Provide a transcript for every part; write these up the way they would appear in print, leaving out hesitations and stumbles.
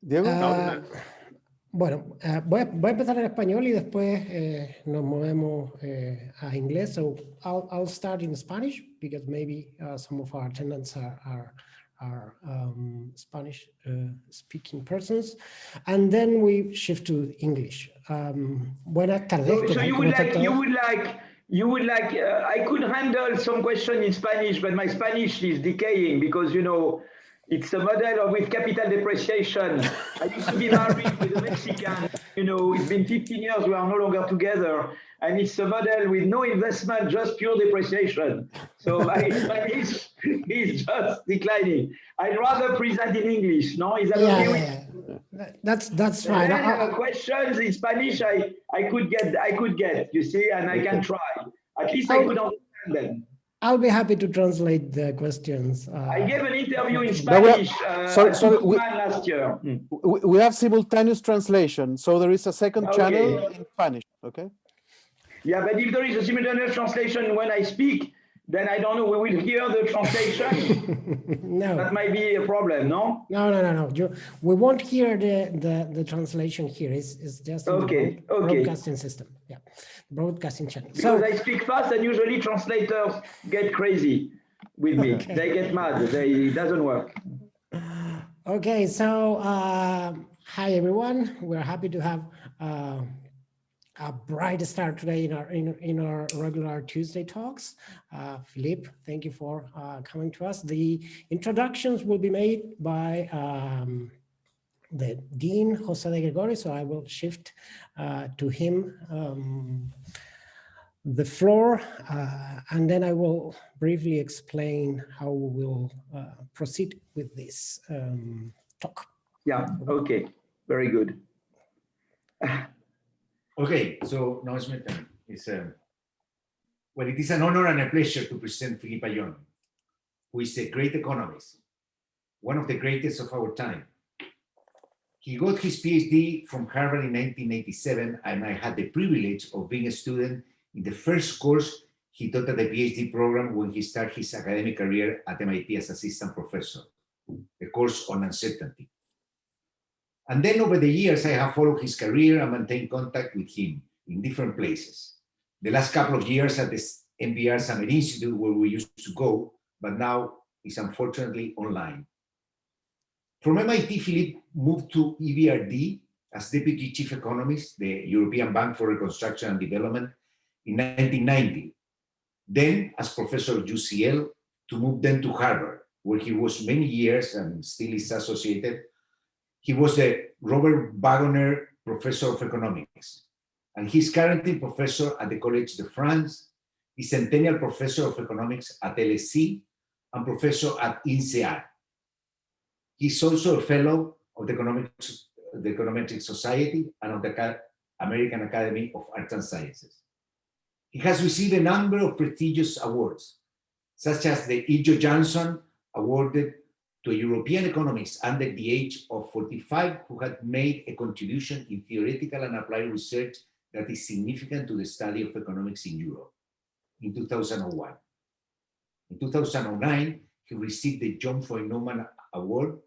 Diego. Bueno, voy a empezar en español y después nos movemos a inglés. So I'll start in Spanish because maybe some of our attendants are Spanish speaking persons, and then we shift to English. Buenas tardes. So you would like I could handle some question in Spanish, but my Spanish is decaying because, you know, it's a model with capital depreciation. I used to be married with a Mexican, you know, it's been 15 years, we are no longer together. And it's a model with no investment, just pure depreciation. So my Spanish is just declining. I'd rather present in English, no? Is that okay with you? That's fine. Questions in Spanish, I could get, you see, and I can try. At least I could understand them. I'll be happy to translate the questions. I gave an interview in Spanish last year. We have simultaneous translation, so there is a second channel in Spanish, okay? Yeah, but if there is a simultaneous translation when I speak, then I don't know, we will hear the translation. No. That might be a problem, no? No. We won't hear the translation here. It's just in the broadcasting system. Yeah, broadcasting channel. Because I speak fast and usually translators get crazy with me. Okay. They get mad. It doesn't work. Okay, so hi everyone. We're happy to have a bright start today in our regular Tuesday talks. Philippe, thank you for coming to us. The introductions will be made by the Dean, Jose de Gregori, so I will shift to him the floor, and then I will briefly explain how we will proceed with this talk. Yeah, okay, very good. Okay, so now it's my turn. Well, it is an honor and a pleasure to present Philippe Ayllon, who is a great economist, one of the greatest of our time. He got his PhD from Harvard in 1987, and I had the privilege of being a student in the first course he taught at the PhD program when he started his academic career at MIT as assistant professor, the course on uncertainty. And then over the years, I have followed his career and maintained contact with him in different places. The last couple of years at the NBR Summer Institute, where we used to go, but now is unfortunately online. From MIT, Philippe moved to EBRD as Deputy Chief Economist, the European Bank for Reconstruction and Development, in 1990. Then as Professor of UCL, to move then to Harvard, where he was many years and still is associated. He was the Robert Waggoner Professor of Economics, and he's currently professor at the Collège de France, Bicentennial Professor of Economics at LSE, and professor at INSEAD. He's also a fellow of the Econometric Society and of the American Academy of Arts and Sciences. He has received a number of prestigious awards, such as the E.J. Johnson awarded to a European economist under the age of 45 who had made a contribution in theoretical and applied research that is significant to the study of economics in Europe, in 2001. In 2009, he received the John Foy-Neumann Award,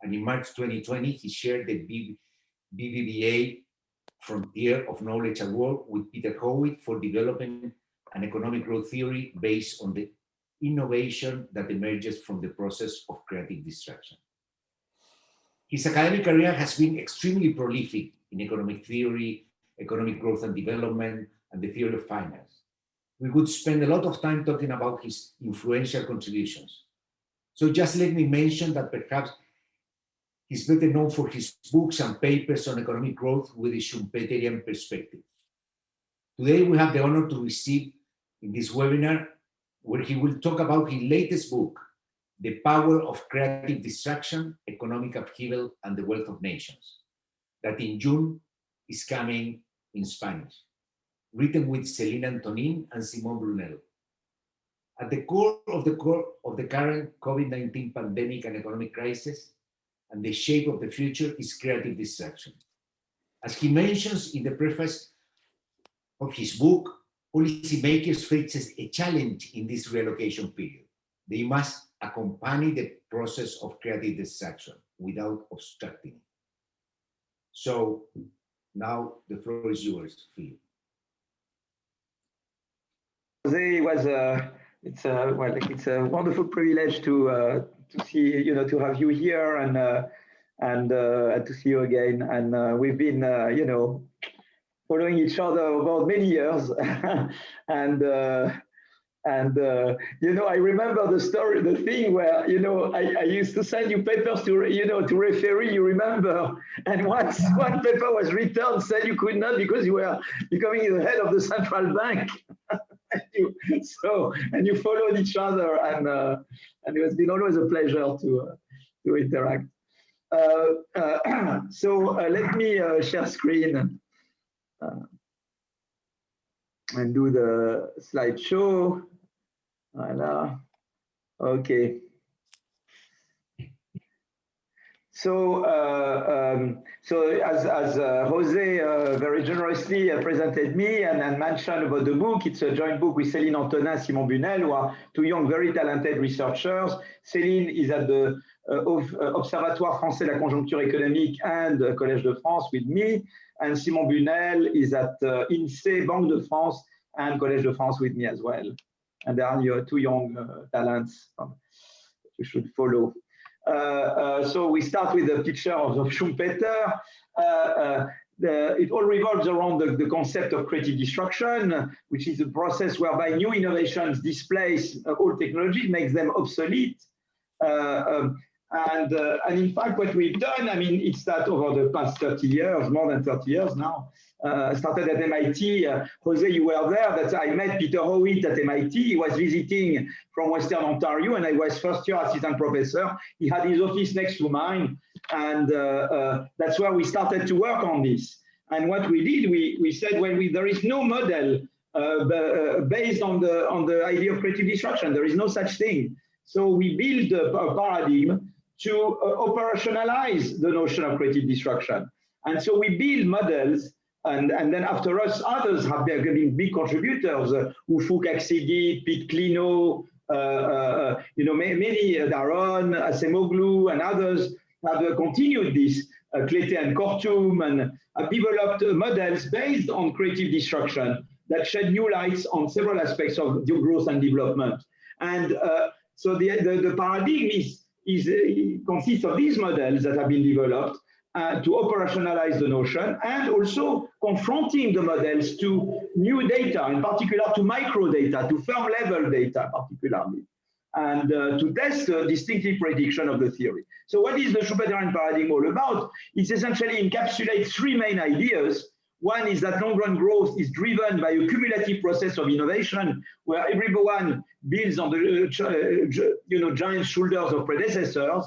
and in March 2020, he shared the BBVA Frontier of Knowledge Award with Peter Howitt for developing an economic growth theory based on the innovation that emerges from the process of creative destruction. His academic career has been extremely prolific in economic theory, economic growth and development, and the theory of finance. We would spend a lot of time talking about his influential contributions. So just let me mention that perhaps he's better known for his books and papers on economic growth with a Schumpeterian perspective. Today, we have the honor to receive in this webinar where he will talk about his latest book, The Power of Creative Destruction, Economic Upheaval and the Wealth of Nations, that in June is coming in Spanish, written with Celina Antonin and Simon Brunel. At the core of the current COVID-19 pandemic and economic crisis and the shape of the future is creative destruction. As he mentions in the preface of his book, policymakers face a challenge in this reallocation period. They must accompany the process of creative destruction without obstructing it. So now the floor is yours, Philip. Jose was it's a wonderful privilege to see, to have you here and to see you again. And we've been following each other about many years, and I remember the thing where I used to send you papers to referee, you remember, and once one paper was returned, said you could not because you were becoming the head of the central bank. and you followed each other, and it has been always a pleasure to interact. Let me share screen and do the slideshow. Voila. Okay. So as Jose very generously presented me and mentioned about the book, it's a joint book with Céline Antonin, Simon Bunel, who are two young, very talented researchers. Céline is at the Observatoire Français de la Conjoncture Économique and Collège de France with me, and Simon Bunel is at INSEE, Banque de France, and Collège de France with me as well. And there are two young talents that you should follow. So we start with a picture of Schumpeter. It all revolves around the concept of creative destruction, which is a process whereby new innovations displace old technologies, makes them obsolete. And in fact, what we've done, it's that over the past 30 years, more than 30 years now, started at MIT. Jose, you were there. That I met Peter Howitt at MIT. He was visiting from Western Ontario, and I was first-year assistant professor. He had his office next to mine, and that's where we started to work on this. And what we did, we said, well, there is no model based on the idea of creative destruction. There is no such thing. So we build a paradigm to operationalize the notion of creative destruction. And so we build models, and then after us, others have been big contributors, Ufuk Aksidi, Pete Clino, many, Daron, Acemoglu, and others have continued this, Clété and Kortum, and have developed models based on creative destruction that shed new lights on several aspects of growth and development. And so the paradigm consists of these models that have been developed to operationalize the notion, and also confronting the models to new data, in particular to micro data, to firm level data particularly, and to test the distinctive prediction of the theory. So what is the Schumpeterian paradigm all about? It essentially encapsulates three main ideas. One is that long-run growth is driven by a cumulative process of innovation, where everyone builds on the giant shoulders of predecessors.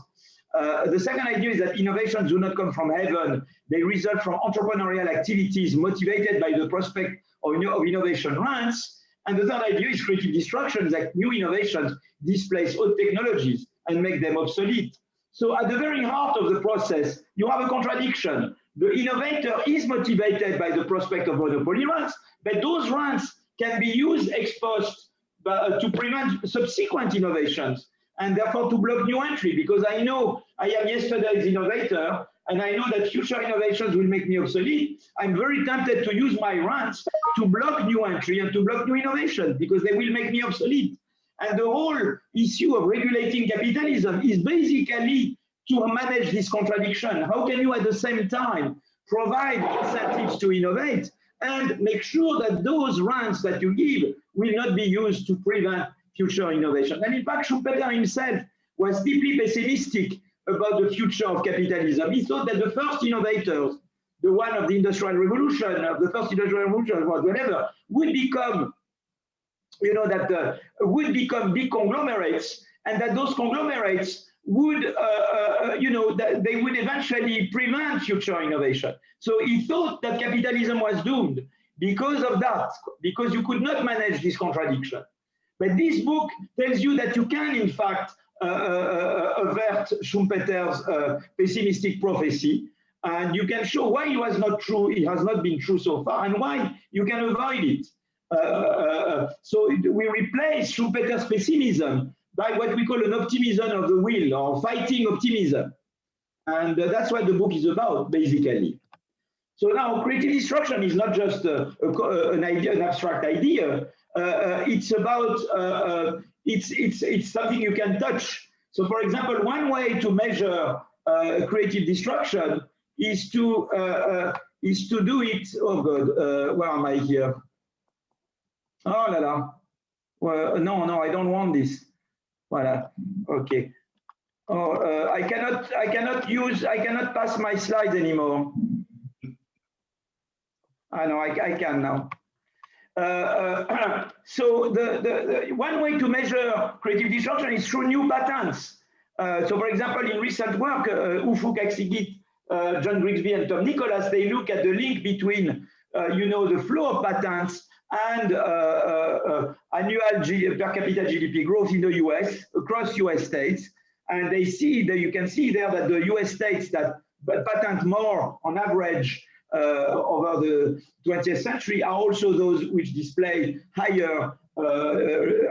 The second idea is that innovations do not come from heaven. They result from entrepreneurial activities motivated by the prospect of innovation rants. And the third idea is creative destruction, that new innovations displace old technologies and make them obsolete. So at the very heart of the process, you have a contradiction. The innovator is motivated by the prospect of monopoly rants, but those rants can be used ex post to prevent subsequent innovations, and therefore to block new entry, because I know I am yesterday's innovator, and I know that future innovations will make me obsolete. I'm very tempted to use my rants to block new entry and to block new innovation, because they will make me obsolete. And the whole issue of regulating capitalism is basically to manage this contradiction. How can you at the same time provide incentives to innovate and make sure that those rants that you give will not be used to prevent future innovation? And in fact, Schumpeter himself was deeply pessimistic about the future of capitalism. He thought that the first innovators, the one of the Industrial Revolution, of the first Industrial Revolution, whatever, would become, would become big conglomerates, and that those conglomerates would, they would eventually prevent future innovation. So he thought that capitalism was doomed because of that, because you could not manage this contradiction. But this book tells you that you can, in fact, avert Schumpeter's pessimistic prophecy, and you can show why it was not true, it has not been true so far, and why you can avoid it. So we replace Schumpeter's pessimism by what we call an optimism of the will, or fighting optimism. And that's what the book is about, basically. So now creative destruction is not just an idea, an abstract idea. It's about it's something you can touch. So, for example, one way to measure creative destruction is to do it. Oh God, where am I here? Oh la la. Well, no, I don't want this. Voilà. Okay. Oh, I cannot pass my slides anymore. I know I can now. So the one way to measure creative destruction is through new patterns. So, for example, in recent work, Ufuk Aksigit, John Grigsby, and Tom Nicholas, they look at the link between, the flow of patents and annual per capita GDP growth in the US, across US states. And they see that you can see there that the US states that patent more on average over the 20th century are also those which display higher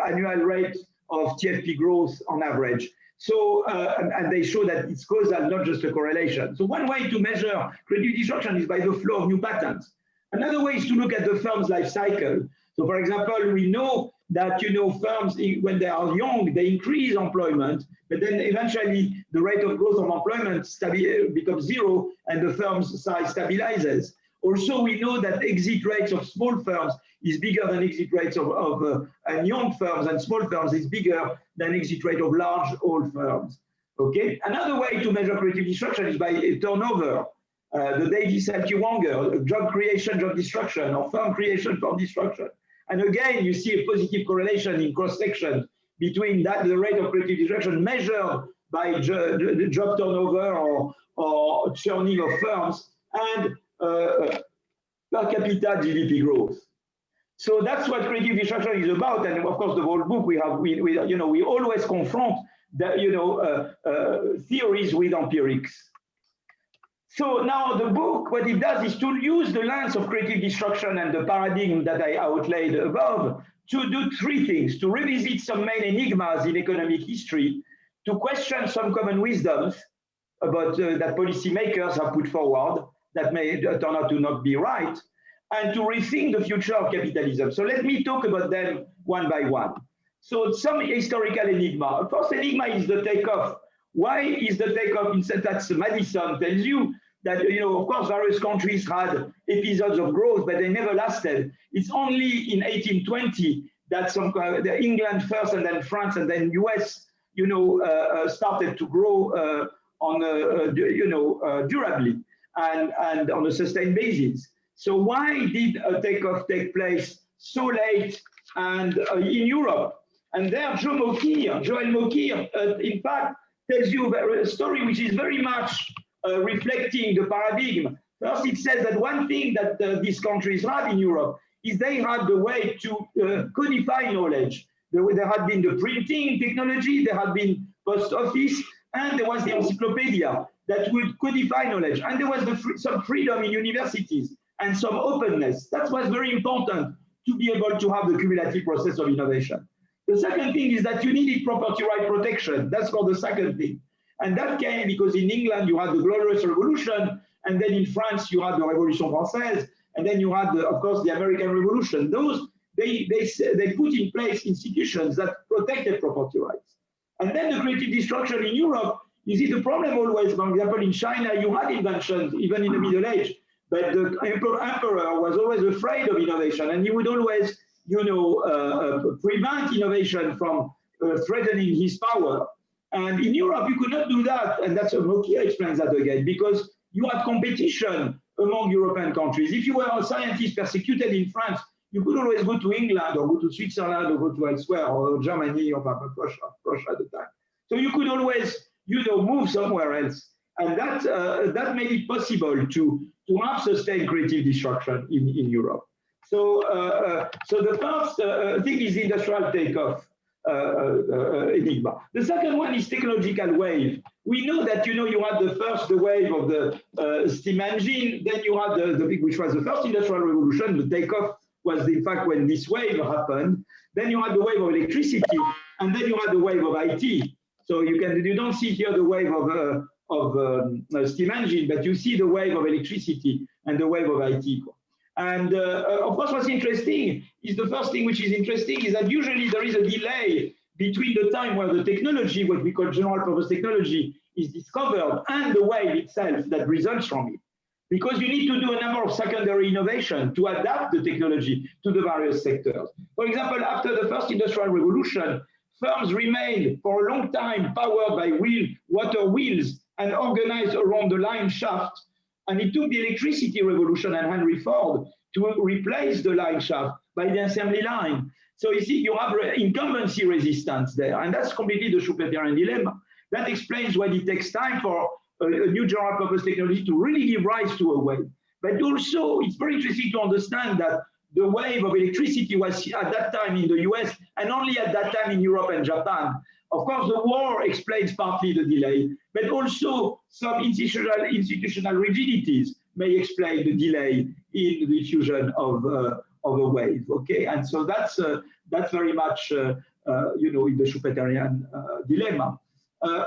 annual rate of TFP growth on average. So, and they show that it's causal, not just a correlation. So one way to measure creative destruction is by the flow of new patents. Another way is to look at the firm's life cycle. So, for example, we know that firms, when they are young, they increase employment, but then eventually the rate of growth of employment becomes zero and the firm's size stabilizes. Also, we know that exit rates of small firms is bigger than exit rates of young firms, and small firms is bigger than exit rate of large old firms. Okay. Another way to measure creative destruction is by turnover. The Davy-Selke-Wanger, job creation, job destruction, or firm creation, firm destruction. And again, you see a positive correlation in cross-section between that, the rate of creative destruction measured by the job turnover or churning of firms, and per capita GDP growth. So that's what creative destruction is about. And of course, the whole book we always confront the theories with empirics. So now the book, what it does is to use the lens of creative destruction and the paradigm that I outlined above to do three things: to revisit some main enigmas in economic history, to question some common wisdoms about that policymakers have put forward that may turn out to not be right, and to rethink the future of capitalism. So let me talk about them one by one. So some historical enigma. First enigma is the takeoff. Why is the takeoff? Instead, that's Madison tells you that, of course, various countries had episodes of growth, but they never lasted. It's only in 1820 that England first, and then France, and then US, started to grow durably and on a sustained basis. So why did a takeoff take place so late and in Europe? And there, Joel Mokyr, in fact, tells you a story which is very much reflecting the paradigm. First, it says that one thing that these countries had in Europe is they had the way to codify knowledge. There had been the printing technology, there had been post office, and there was the encyclopedia that would codify knowledge. And there was some freedom in universities and some openness. That was very important to be able to have the cumulative process of innovation. The second thing is that you needed property right protection. That's for the second thing. And that came because in England you had the Glorious Revolution, and then in France you had the Révolution Française, and then you had, of course, the American Revolution. Those, they put in place institutions that protected property rights. And then the creative destruction in Europe, you see the problem always, for example, in China, you had inventions, even in the Middle Age, but the emperor was always afraid of innovation, and he would always, prevent innovation from threatening his power. And in Europe, you could not do that, and that's Mokyr explains that again, because you had competition among European countries. If you were a scientist persecuted in France, you could always go to England or go to Switzerland or go to elsewhere, or Germany or Prussia at the time. So you could always, move somewhere else, and that made it possible to have sustained creative destruction in Europe. So, so the first thing is industrial takeoff enigma. The second one is technological wave. We know that you had the wave of the steam engine, then you had the big, which was the first industrial revolution. The takeoff was in fact when this wave happened. Then you had the wave of electricity, and then you had the wave of IT. So you don't see here the wave steam engine, but you see the wave of electricity and the wave of IT. And of course, what's interesting is the first thing which is interesting is that usually there is a delay between the time where the technology, what we call general purpose technology, is discovered and the wave itself that results from it. Because you need to do a number of secondary innovation to adapt the technology to the various sectors. For example, after the first industrial revolution, firms remained for a long time powered by water wheels and organized around the line shaft. And it took the electricity revolution and Henry Ford to replace the line shaft by the assembly line. So you see, you have incumbency resistance there, and that's completely the Schumpeterian dilemma. That explains why it takes time for a new general purpose technology to really give rise to a wave. But also, it's very interesting to understand that the wave of electricity was at that time in the US and only at that time in Europe and Japan. Of course, the war explains partly the delay, but also some institutional rigidities may explain the delay in the diffusion of a wave. Okay, and so that's very much in the Schumpeterian dilemma.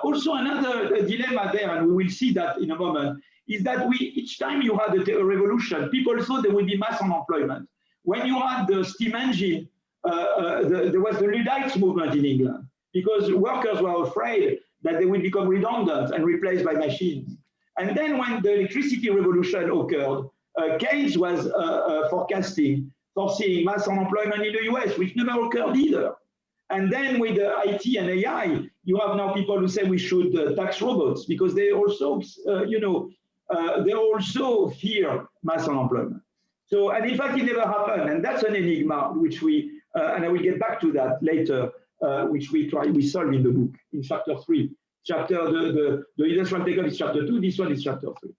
Also, another dilemma there, and we will see that in a moment, is that each time you had a revolution, people thought there would be mass unemployment. When you had the steam engine, there was the Luddites movement in England, because workers were afraid that they would become redundant and replaced by machines. And then when the electricity revolution occurred, Keynes was foreseeing mass unemployment in the US, which never occurred either. And then with the IT and AI, you have now people who say we should tax robots because they also, they also fear mass unemployment. So, and in fact, it never happened, and that's an enigma which we, and I will get back to that later, which we solve in the book in chapter 3. The industrial takeoff is chapter 2. This one is chapter 3.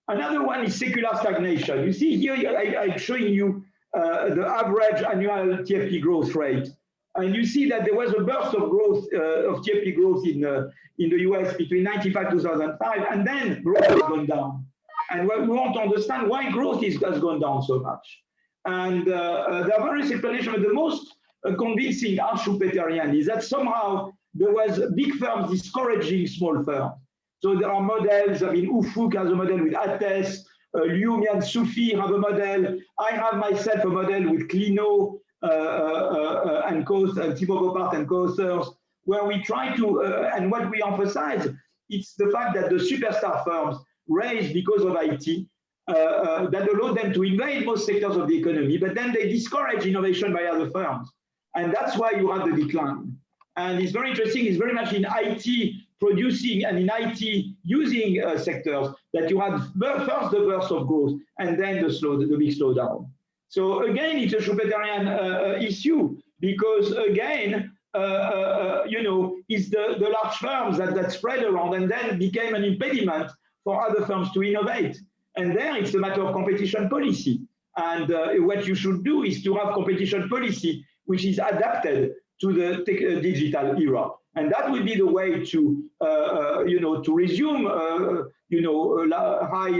Another one is secular stagnation. You see here, I'm showing you the average annual TFP growth rate. And you see that there was a burst of growth, of TFP growth in the US between 1995 and 2005, and then growth has gone down. And we want to understand why growth has gone down so much. And there are various explanations, but the most convincing are Schumpeterian, is that somehow there was big firms discouraging small firms. So there are models. I mean, Ufuk has a model with Attes, Liu Mian Sufi have a model. I have myself a model with Clino and Thibaut Boppard and co-authors, where we try to, and what we emphasize, it's the fact that the superstar firms raised because of IT, that allowed them to invade most sectors of the economy, but then they discourage innovation by other firms. And that's why you have the decline. And it's very interesting, it's very much in IT producing and in IT using sectors that you had first the burst of growth and then the big slowdown. So again, it's a Schumpeterian issue because again, it's the large firms that spread around and then became an impediment for other firms to innovate. And there it's a matter of competition policy. And what you should do is to have competition policy which is adapted to the digital era. And that would be the way to, to resume, high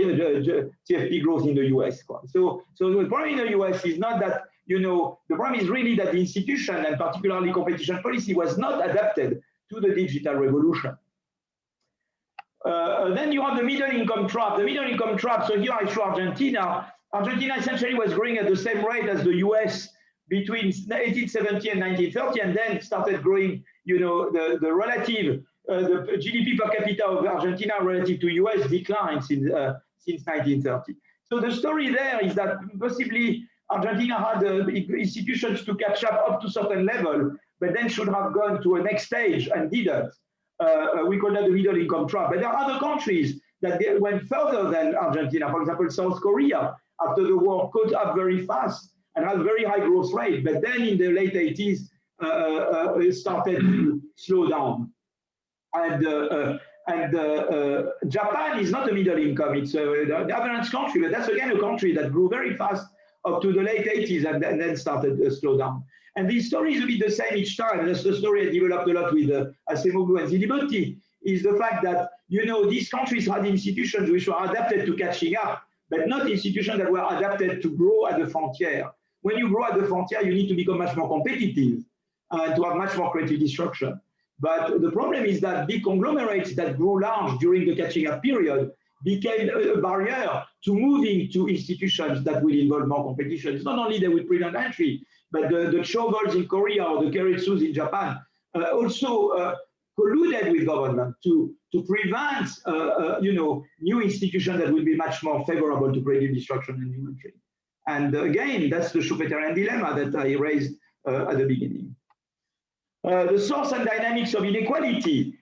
TFP growth in the US. So the problem in the US is not that, the problem is really that the institution and particularly competition policy was not adapted to the digital revolution. Then you have the middle income trap. The middle income trap, so here I show Argentina. Argentina essentially was growing at the same rate as the US between 1870 and 1930, and then started growing, the relative, the GDP per capita of Argentina relative to US declined since 1930. So the story there is that possibly Argentina had institutions to catch up to a certain level, but then should have gone to a next stage and didn't. We call that the middle income trap. But there are other countries that went further than Argentina. For example, South Korea, after the war, caught up very fast and had a very high growth rate. But then in the late 80s, it started to slow down. And Japan is not a middle income, it's the advanced country, but that's again a country that grew very fast up to the late 80s and then started to slow down. And the story is a bit the same each time. And that's the story I developed a lot with Acemoglu and Zillibotti, is the fact that, these countries had institutions which were adapted to catching up, but not institutions that were adapted to grow at the frontier. When you grow at the frontier, you need to become much more competitive and to have much more creative destruction. But the problem is that big conglomerates that grew large during the catching up period became a barrier to moving to institutions that will involve more competition. It's not only they will prevent entry, but the Chogol's in Korea or the Keiretsus in Japan also colluded with government to prevent new institutions that will be much more favorable to creative destruction and new entry. And again, that's the Schumpeterian dilemma that I raised at the beginning. The source and dynamics of inequality.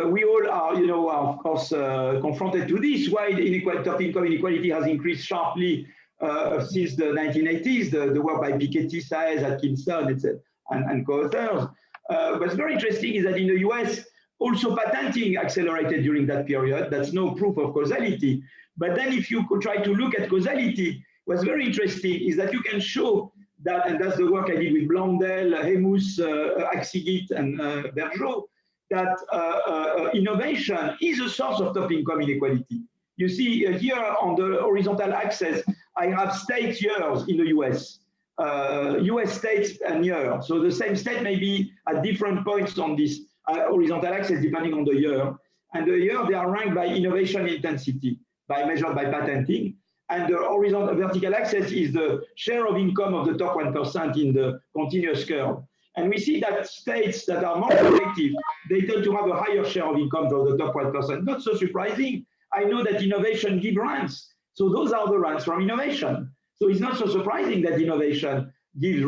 We all are, of course, confronted to this. Why the top income inequality has increased sharply since the 1980s, the work by Piketty, Saez, Atkinson, etc., and co-authors. What's very interesting is that in the US, also patenting accelerated during that period. That's no proof of causality. But then if you could try to look at causality, what's very interesting is that you can show that, and that's the work I did with Blondel, Hemus, Aksigit, and Bergeau, that innovation is a source of top income inequality. You see here on the horizontal axis, I have state years in the US, US states and year. So the same state may be at different points on this horizontal axis depending on the year. And the year they are ranked by innovation intensity, measured by patenting. And the horizontal vertical axis is the share of income of the top 1% in the continuous curve. And we see that states that are more productive, they tend to have a higher share of income for the top 1%. Not so surprising. I know that innovation gives rents. So those are the rents from innovation. So it's not so surprising that innovation gives,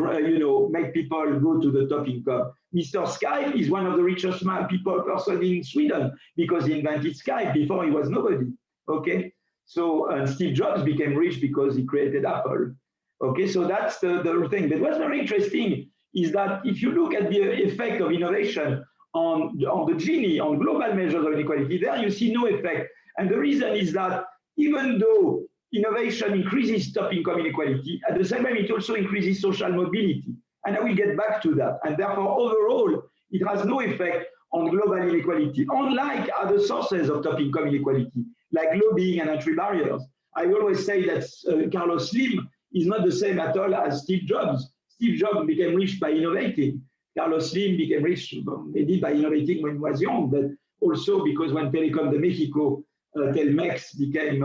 make people go to the top income. Mr. Skype is one of the richest person in Sweden because he invented Skype. Before he was nobody. Okay. So Steve Jobs became rich because he created Apple. Okay, so that's the thing. But what's very interesting is that if you look at the effect of innovation on the Gini, on global measures of inequality, there you see no effect. And the reason is that even though innovation increases top income inequality, at the same time it also increases social mobility. And I will get back to that. And therefore, overall, it has no effect on global inequality, unlike other sources of top income inequality, like lobbying and entry barriers. I always say that Carlos Slim is not the same at all as Steve Jobs. Steve Jobs became rich by innovating. Carlos Slim became rich maybe by innovating when he was young, but also because when Telecom de Mexico, Telmex became,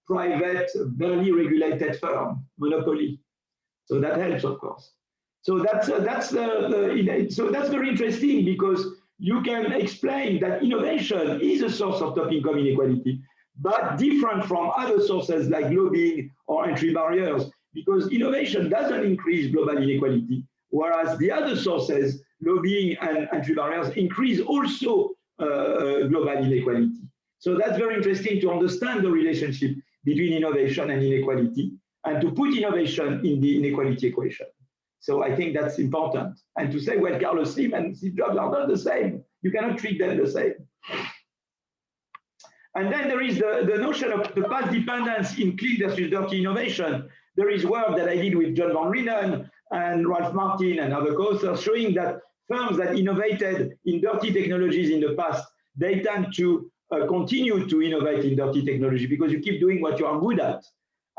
private, barely regulated firm, monopoly. So that helps, of course. So that's very interesting because you can explain that innovation is a source of top income inequality, but different from other sources like lobbying or entry barriers, because innovation doesn't increase global inequality, whereas the other sources, lobbying and entry barriers, increase also global inequality. So that's very interesting to understand the relationship between innovation and inequality, and to put innovation in the inequality equation. So I think that's important. And to say, well, Carlos Slim and Steve Jobs are not the same. You cannot treat them the same. And then there is the notion of the past dependence in clean versus dirty innovation. There is work that I did with John Van Reenen and Ralph Martin and other co-authors showing that firms that innovated in dirty technologies in the past, they tend to continue to innovate in dirty technology because you keep doing what you are good at.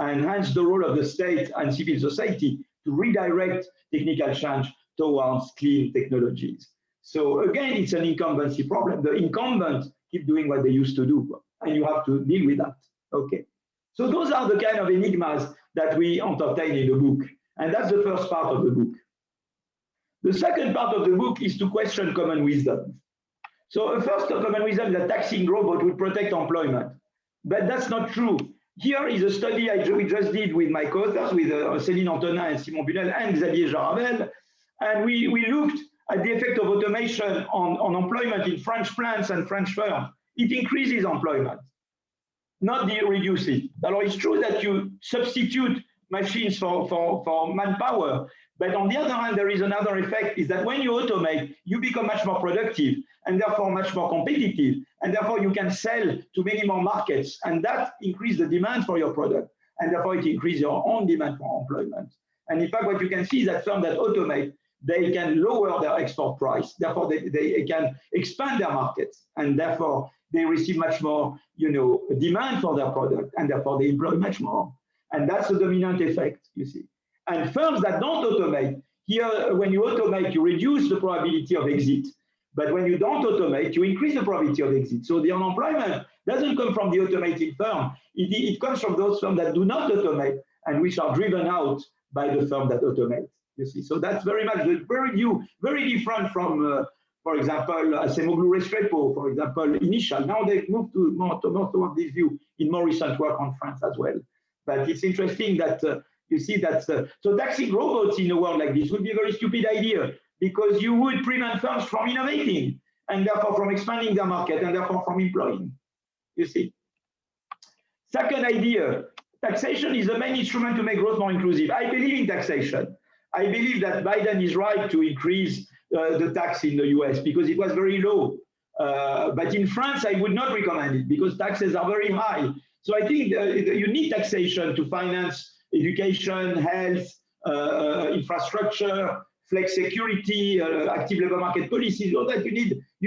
And hence the role of the state and civil society to redirect technical change towards clean technologies. So again, it's an incumbency problem. The incumbents keep doing what they used to do, and you have to deal with that. Okay. So those are the kind of enigmas that we entertain in the book. And that's the first part of the book. The second part of the book is to question common wisdom. So first common wisdom is that taxing growth will protect employment. But that's not true. Here is a study we just did with my co-authors, with Céline Antonin and Simon Bunel and Xavier Jaravel. And we looked at the effect of automation on employment in French plants and French firms. It increases employment, not reduce it. Alors, it's true that you substitute machines for manpower, but on the other hand, there is another effect, is that when you automate, you become much more productive and therefore much more competitive, and therefore you can sell to many more markets, and that increases the demand for your product, and therefore it increases your own demand for employment. And in fact, what you can see is that firms that automate, they can lower their export price, therefore they can expand their markets, and therefore they receive much more demand for their product, and therefore they employ much more. And that's the dominant effect, you see. And firms that don't automate, Here, when you automate, you reduce the probability of exit. But when you don't automate, you increase the probability of exit. So the unemployment doesn't come from the automated firm. It comes from those firms that do not automate and which are driven out by the firm that automate. You see, so that's very much the view, very different from, for example, Acemoglu Restrepo, for example, Initial. Now they've moved to more toward this view in more recent work on France as well. But it's interesting that you see that so taxing robots in a world like this would be a very stupid idea, because you would prevent firms from innovating and therefore from expanding their market and therefore from employing. You see. Second idea, taxation is the main instrument to make growth more inclusive. I believe in taxation. I believe that Biden is right to increase the tax in the US because it was very low. But in France, I would not recommend it because taxes are very high. So I think you need taxation to finance education, health, infrastructure, flex security, active labor market policies. All that you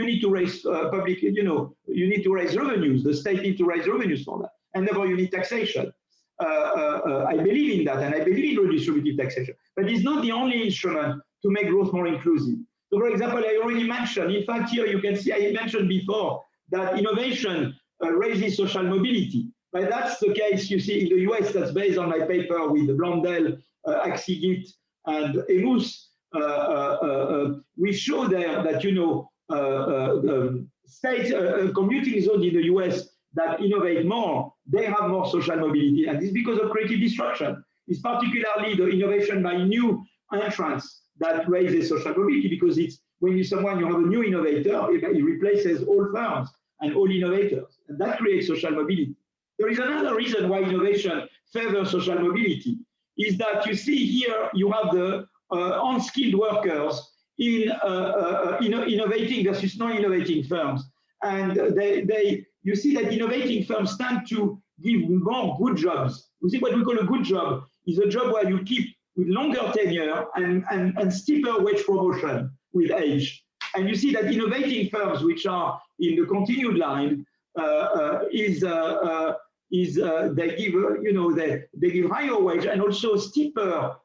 need to raise public, you need to raise revenues. The state needs to raise revenues for that, and therefore you need taxation. I believe in that, and I believe in redistributive taxation. But it's not the only instrument to make growth more inclusive. So, for example, I already mentioned. In fact, here you can see I mentioned before that innovation raises social mobility. But that's the case, you see, in the US. That's based on my paper with Blondel, Axigit, and Emus. We show there that, state commuting zones in the US that innovate more, they have more social mobility. And this is because of creative disruption. It's particularly the innovation by new entrants that raises social mobility, because it's when you have a new innovator, it replaces all firms and all innovators. And that creates social mobility. There is another reason why innovation favors social mobility, is that you see here, you have the unskilled workers in innovating versus non-innovating firms. And you see that innovating firms tend to give more good jobs. You see, what we call a good job is a job where you keep with longer tenure and steeper wage promotion with age. And you see that innovating firms, which are in the continued line, they give higher wage and also steeper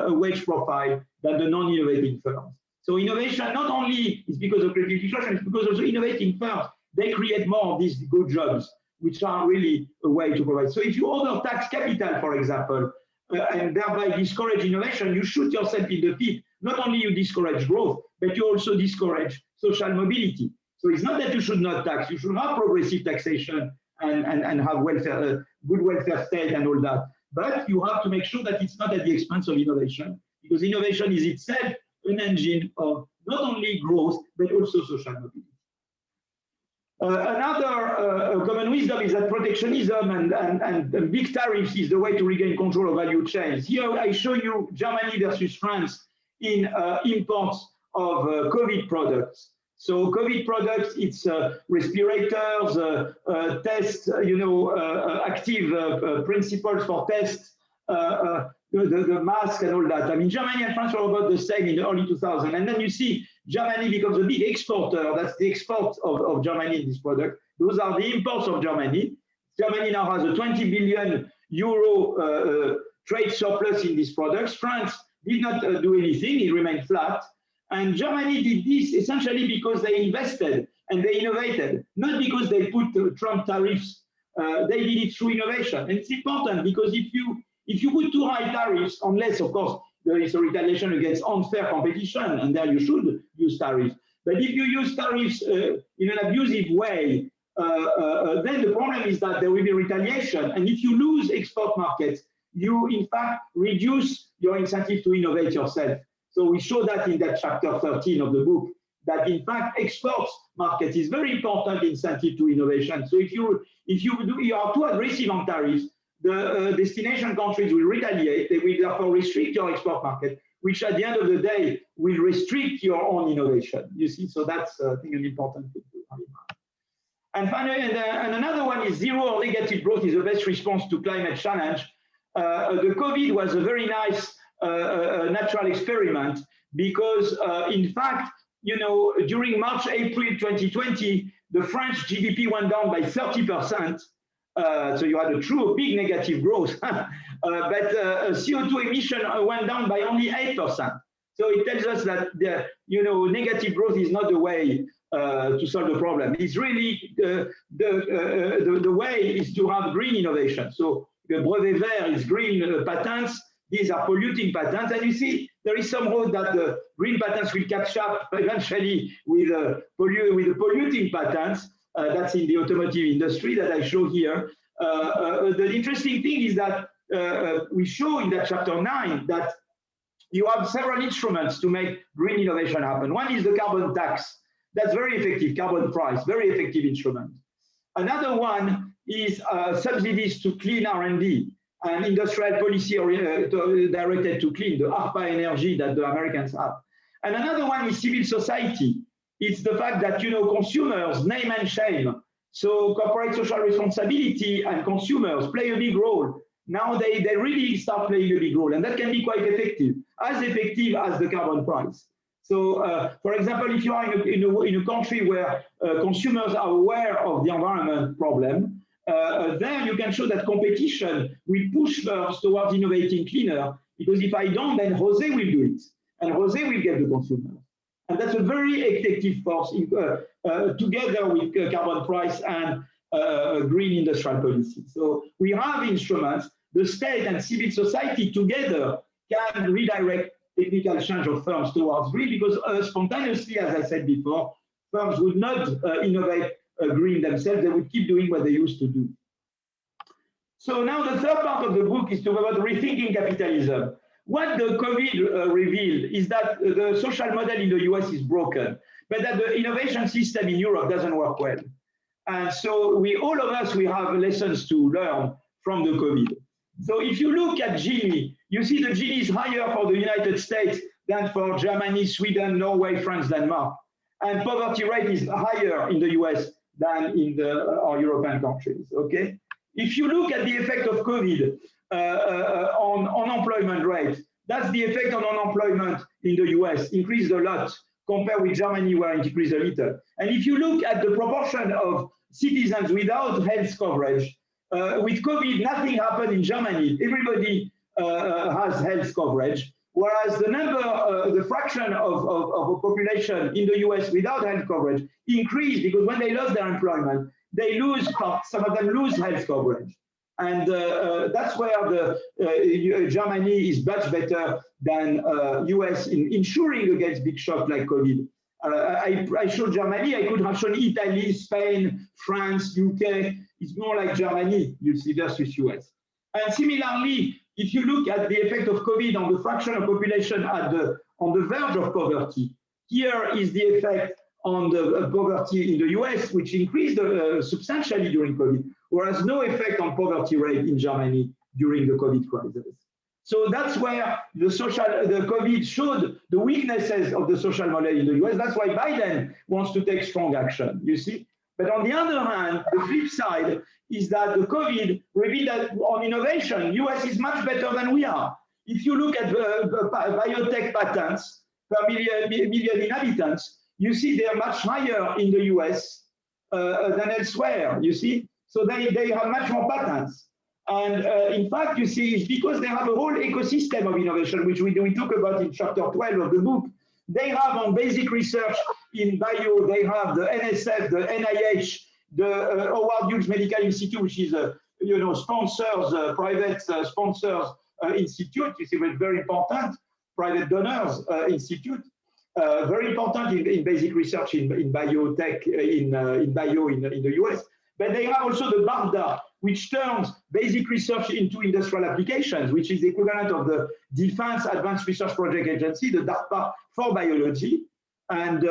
wage profile than the non-innovating firms. So innovation not only is because of creative disruption, it's because also innovating firms, they create more of these good jobs, which are really a way to provide. So if you overtax capital, for example, and thereby discourage innovation, you shoot yourself in the feet. Not only you discourage growth, but you also discourage social mobility. So it's not that you should not tax, you should have progressive taxation and have welfare, good welfare state and all that. But you have to make sure that it's not at the expense of innovation, because innovation is itself an engine of not only growth, but also social mobility. Another common wisdom is that protectionism and big tariffs is the way to regain control of value chains. Here I show you Germany versus France in imports of COVID products. So COVID products, it's respirators, tests, active principles for tests, the mask and all that. I mean, Germany and France were about the same in the early 2000s. And then you see Germany becomes a big exporter. That's the export of Germany in this product. Those are the imports of Germany. Germany now has a 20 billion euro trade surplus in these products. France did not do anything. It remained flat. And Germany did this essentially because they invested and they innovated, not because they put Trump tariffs. They did it through innovation. And it's important because if you put too high tariffs, unless, of course, there is a retaliation against unfair competition, and there you should use tariffs. But if you use tariffs in an abusive way, then the problem is that there will be retaliation. And if you lose export markets, you, in fact, reduce your incentive to innovate yourself. So we show that in that chapter 13 of the book, that in fact exports market is very important incentive to innovation. So if you are too aggressive on tariffs, the destination countries will retaliate. They will therefore restrict your export market, which at the end of the day will restrict your own innovation. You see, so that's I think an important thing to have in mind. And finally, and another one is zero or negative growth is the best response to climate challenge. The COVID was a very nice natural experiment because, in fact, during March, April 2020, the French GDP went down by 30%. So you had a true big negative growth, but CO2 emission went down by only 8%. So it tells us that the, negative growth is not the way to solve the problem. It's really the way is to have green innovation. So the brevet vert is green patents. These are polluting patents. And you see, there is some hope that the green patents will catch up eventually with the polluting patents. That's in the automotive industry that I show here. The interesting thing is that we show in that chapter 9 that you have several instruments to make green innovation happen. One is the carbon tax. That's very effective, carbon price, very effective instrument. Another one is subsidies to clean R&D and industrial policy directed to clean, the ARPA energy that the Americans have. And another one is civil society. It's the fact that, consumers, name and shame. So corporate social responsibility and consumers play a big role. Now they really start playing a big role, and that can be quite effective as the carbon price. So, for example, if you are in a country where consumers are aware of the environment problem, then you can show that competition will push first towards innovating cleaner, because if I don't, then Jose will do it, and Jose will get the consumer. And that's a very effective force together with carbon price and green industrial policy. So we have instruments, the state and civil society together can redirect technical change of firms towards green, because spontaneously, as I said before, firms would not innovate green themselves. They would keep doing what they used to do. So now the third part of the book is about rethinking capitalism. What the COVID revealed is that the social model in the US is broken, but that the innovation system in Europe doesn't work well. And so all of us, we have lessons to learn from the COVID. So if you look at Gini, you see the Gini is higher for the United States than for Germany, Sweden, Norway, France, Denmark. And poverty rate is higher in the US than in our European countries, okay? If you look at the effect of COVID on unemployment rate, that's the effect on unemployment in the US, increased a lot compared with Germany where it increased a little. And if you look at the proportion of citizens without health coverage, with COVID, nothing happened in Germany. Everybody has health coverage, whereas the fraction of a population in the US without health coverage increased, because when they lost their employment, they lose, some of them lose health coverage. And that's where Germany is much better than US in insuring against big shocks like COVID. I showed Germany, I could have shown Italy, Spain, France, UK. It's more like Germany, you see, versus US. And similarly, if you look at the effect of COVID on the fraction of population on the verge of poverty, here is the effect on the poverty in the US, which increased substantially during COVID, whereas no effect on poverty rate in Germany during the COVID crisis. So that's where the COVID showed the weaknesses of the social model in the US. That's why Biden wants to take strong action, you see. But on the other hand, the flip side is that the COVID revealed that on innovation, US is much better than we are. If you look at biotech patents per million inhabitants, you see they are much higher in the US than elsewhere, you see. So they have much more patents. And in fact, you see, it's because they have a whole ecosystem of innovation, which we talk about in chapter 12 of the book. They have on basic research in bio, they have the NSF, the NIH, the Howard Hughes Medical Institute, which is a private sponsors institute. You see, it's very important, private donors institute. Very important in basic research in biotech, in bio in the US. But they have also the BARDA, which turns basic research into industrial applications, which is the equivalent of the Defense Advanced Research Project Agency, the DARPA for biology. And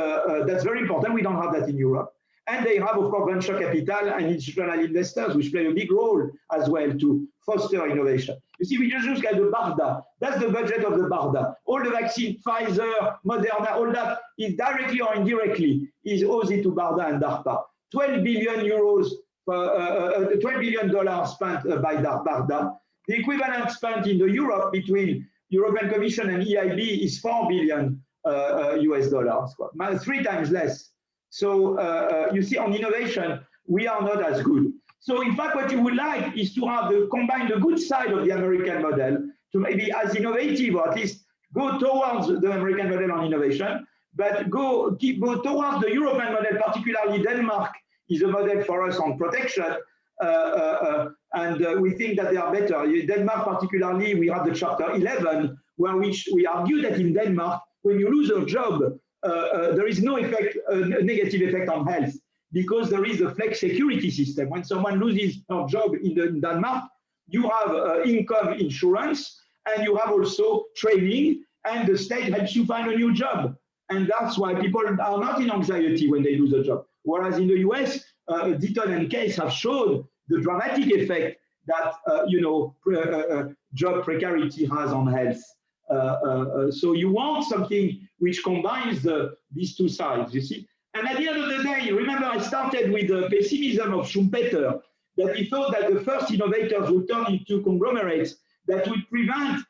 that's very important. We don't have that in Europe. And they have, of course, venture capital and institutional investors, which play a big role as well to foster innovation. You see, we just look at the BARDA. That's the budget of the BARDA. All the vaccine, Pfizer, Moderna, all that is directly or indirectly is owed to BARDA and DARPA. 12 billion euros, $12 billion spent by BARDA. The equivalent spent in the Europe between European Commission and EIB is $4 billion US, 3 times less. So you see, on innovation, we are not as good. So in fact, what you would like is to have combine the good side of the American model to maybe as innovative, or at least go towards the American model on innovation, but go towards the European model, particularly Denmark is a model for us on protection. And we think that they are better. In Denmark, particularly, we have the Chapter 11, where we argue that in Denmark, when you lose a job, there is no effect, a negative effect on health, because there is a flex security system. When someone loses a job in Denmark, you have income insurance, and you have also training, and the state helps you find a new job. And that's why people are not in anxiety when they lose a job. Whereas in the US, Deaton and Case have showed the dramatic effect that job precarity has on health. So you want something which combines these two sides, you see. And at the end of the day, remember I started with the pessimism of Schumpeter, that he thought that the first innovators would turn into conglomerates that would prevent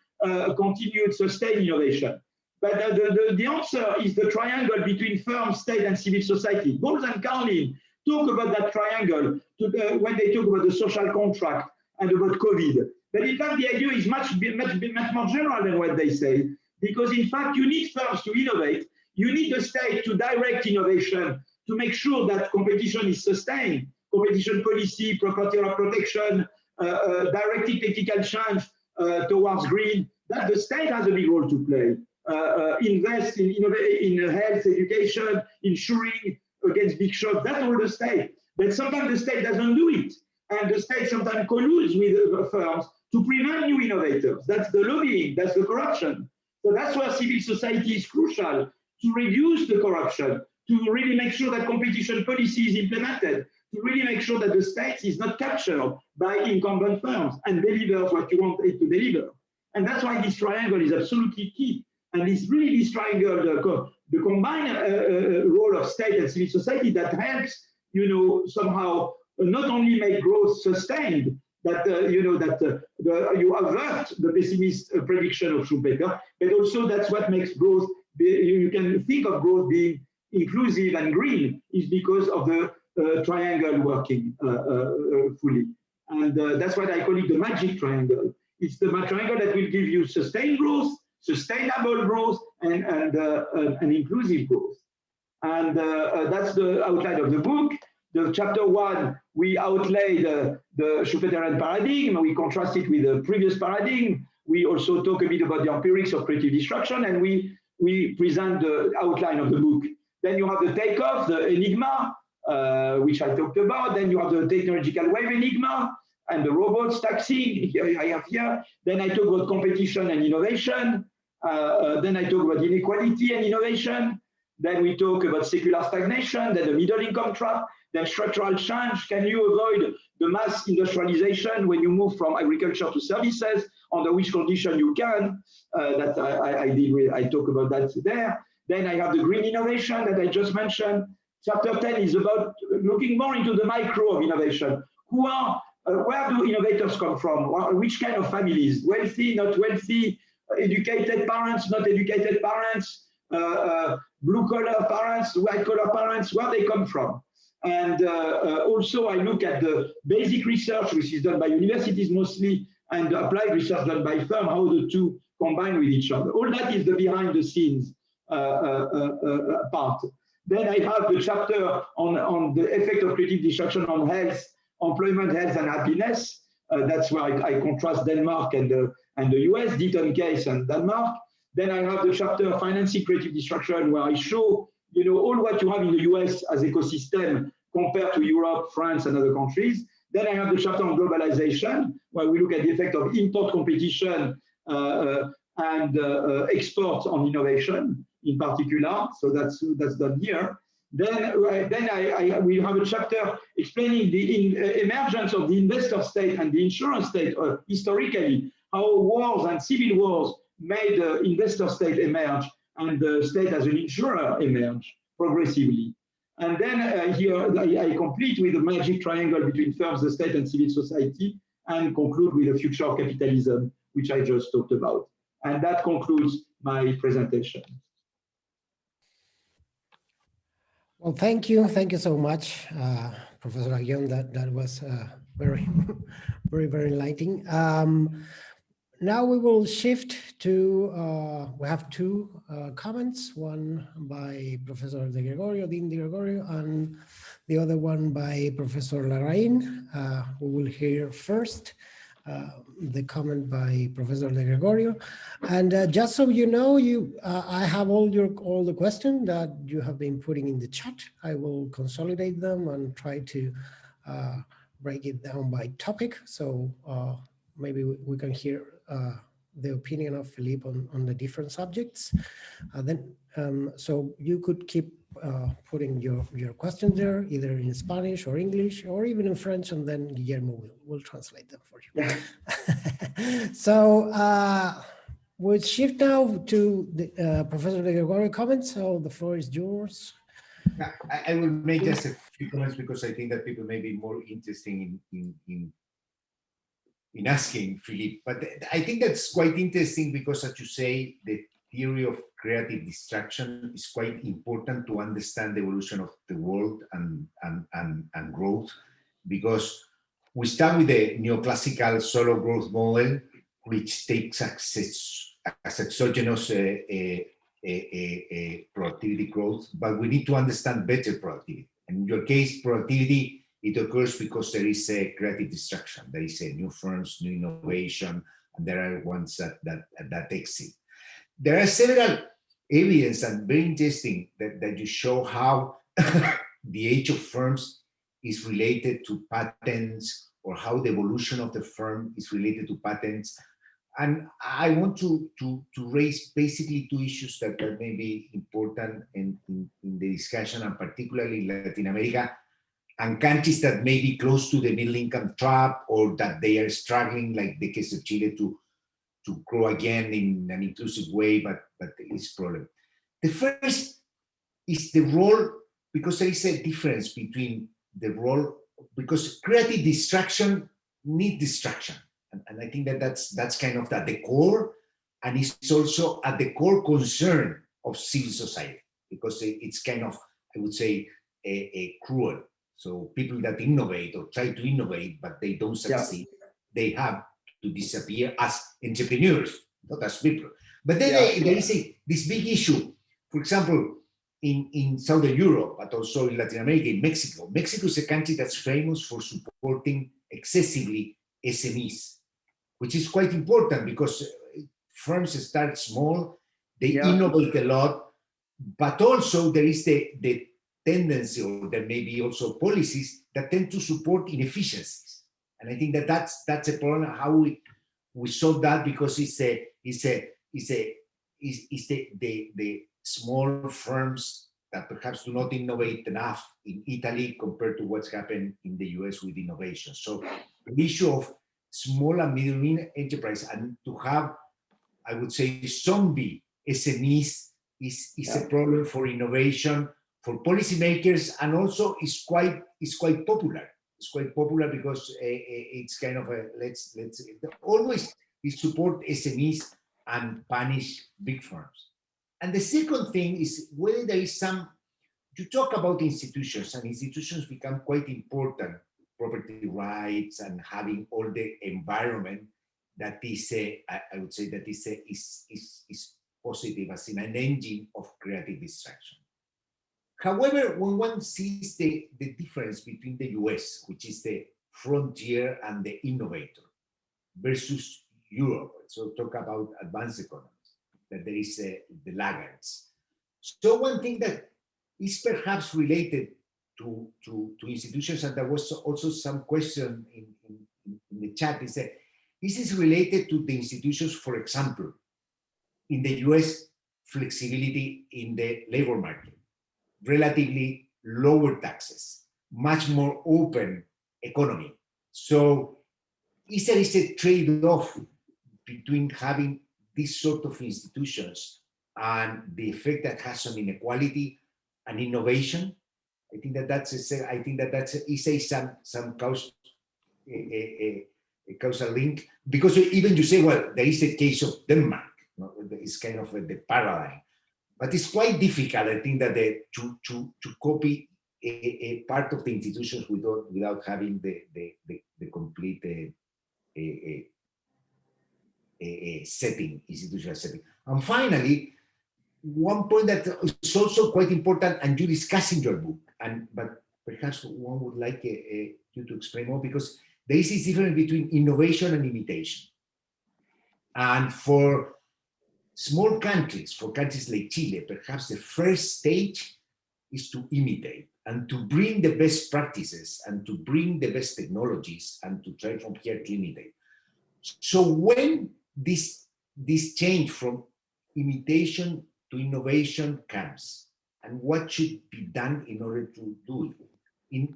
continued sustained innovation. But the answer is the triangle between firm, state, and civil society. Bowles and Carlin talk about that triangle when they talk about the social contract and about COVID. But in fact, the idea is much more general than what they say, because in fact, you need firms to innovate. You need the state to direct innovation to make sure that competition is sustained. Competition policy, property right protection, directing technical change towards green, that the state has a big role to play. Invest in health, education, insuring against big shops, that's all the state. But sometimes the state doesn't do it. And the state sometimes colludes with firms to prevent new innovators. That's the lobbying, that's the corruption. So that's where civil society is crucial, to reduce the corruption, to really make sure that competition policy is implemented, to really make sure that the state is not captured by incumbent firms and delivers what you want it to deliver. And that's why this triangle is absolutely key. And it's really this triangle, the combined role of state and civil society that helps, somehow not only make growth sustained, that you avert the pessimist prediction of Schumpeter, but also that's what makes growth. You can think of growth being inclusive and green is because of the triangle working fully, and that's what I call it the magic triangle. It's the triangle that will give you sustained growth, sustainable growth, and inclusive growth. And that's the outline of the book. The chapter 1, we outlay the Schumpeterian paradigm, we contrast it with the previous paradigm. We also talk a bit about the empirics of creative destruction, and we present the outline of the book. Then you have the takeoff, the enigma, which I talked about. Then you have the technological wave enigma and the robots taxing, I have here. Then I talk about competition and innovation. Then I talk about inequality and innovation. Then we talk about secular stagnation, then the middle income trap, then structural change. Can you avoid the mass industrialization when you move from agriculture to services? Under which condition you can? That I talk about that there. Then I have the green innovation that I just mentioned. Chapter 10 is about looking more into the micro of innovation. Where do innovators come from? Which kind of families? Wealthy, not wealthy, educated parents, not educated parents, blue-collar parents, white-collar parents, where they come from. And also I look at the basic research, which is done by universities mostly, and the applied research done by firms, how the two combine with each other. All that is the behind the scenes part. Then I have the chapter on the effect of creative destruction on health, employment, health, and happiness. That's where I contrast Denmark and the US, Deaton Case and Denmark. Then I have the chapter financing creative destruction, where I show all what you have in the US as ecosystem compared to Europe, France, and other countries. Then I have the chapter on globalization, where we look at the effect of import competition and exports on innovation in particular. So that's done here. Then we have a chapter explaining the emergence of the investor state and the insurance state historically, how wars and civil wars made the investor state emerge and the state as an insurer emerge progressively. And then here I complete with the magic triangle between firms, the state, and civil society, and conclude with the future of capitalism, which I just talked about. And that concludes my presentation. Well, thank you so much, Professor Aguillon. That was very, very, very enlightening. now we will shift to, we have two comments, one by Professor De Gregorio, Dean De Gregorio, and the other one by Professor Larraín. We will hear first the comment by Professor De Gregorio. And just so you know, I have all the questions that you have been putting in the chat. I will consolidate them and try to break it down by topic. So maybe we can hear the opinion of Philippe on the different subjects. So you could keep putting your questions there, either in Spanish or English, or even in French, and then Guillermo will translate them for you. So we'll shift now to the Professor De Gregorio comments. So the floor is yours. I will make just a few comments because I think that people may be more interested in asking Philippe. But I think that's quite interesting because, as you say, the theory of creative destruction is quite important to understand the evolution of the world and growth, because we start with the neoclassical solo growth model, which takes as exogenous productivity growth, but we need to understand better productivity. And in your case, productivity, it occurs because there is a creative destruction. There is a new firms, new innovation, and there are ones that exit. There are several evidence and very interesting that you show how the age of firms is related to patents, or how the evolution of the firm is related to patents. And I want to raise basically two issues that may be important in the discussion, and particularly in Latin America, and countries that may be close to the middle income trap, or that they are struggling, like the case of Chile, to grow again in an inclusive way, but it's a problem. The first is the role, because there is a difference between the role, because creative destruction needs destruction. And I think that's kind of at the core, and it's also at the core concern of civil society, because it's kind of, I would say, a cruel. So people that innovate or try to innovate, but they don't succeed, they have to disappear as entrepreneurs, not as people. But then there is this big issue. For example, in Southern Europe, but also in Latin America, in Mexico. Mexico is a country that's famous for supporting excessively SMEs, which is quite important because firms start small, they innovate a lot, but also there is the tendency, or there may be also policies that tend to support inefficiencies. And I think that's a problem, how we solve that, because it's the small firms that perhaps do not innovate enough in Italy compared to what's happened in the US with innovation. So the issue of small and medium enterprise, and to have, I would say, zombie SMEs is a problem for innovation, for policymakers, and also is quite popular. It's quite popular because it's kind of a let's always support SMEs and punish big firms. And the second thing is whether there is some. You talk about institutions, and institutions become quite important. Property rights and having all the environment that is I would say that is positive as in an engine of creative destruction. However, when one sees the difference between the US, which is the frontier and the innovator, versus Europe, so talk about advanced economies, that there is the laggards. So one thing that is perhaps related to institutions, and there was also some question in the chat, is that this is related to the institutions. For example, in the US, flexibility in the labor market, relatively lower taxes, much more open economy. So there is a trade-off between having these sort of institutions and the effect that has on inequality and innovation. I think that's some causal link, because even you say, well, there is a case of Denmark. It's kind of the paradigm, but it's quite difficult. I think that to copy a part of the institutions without having the complete setting, institutional setting. And finally, one point that is also quite important, and you discuss in your book, but perhaps one would like you to explain more, because there is this difference between innovation and imitation. And for small countries, for countries like Chile, perhaps the first stage is to imitate and to bring the best practices and to bring the best technologies and to try from here to imitate. So when this change from imitation to innovation comes, and what should be done in order to do it?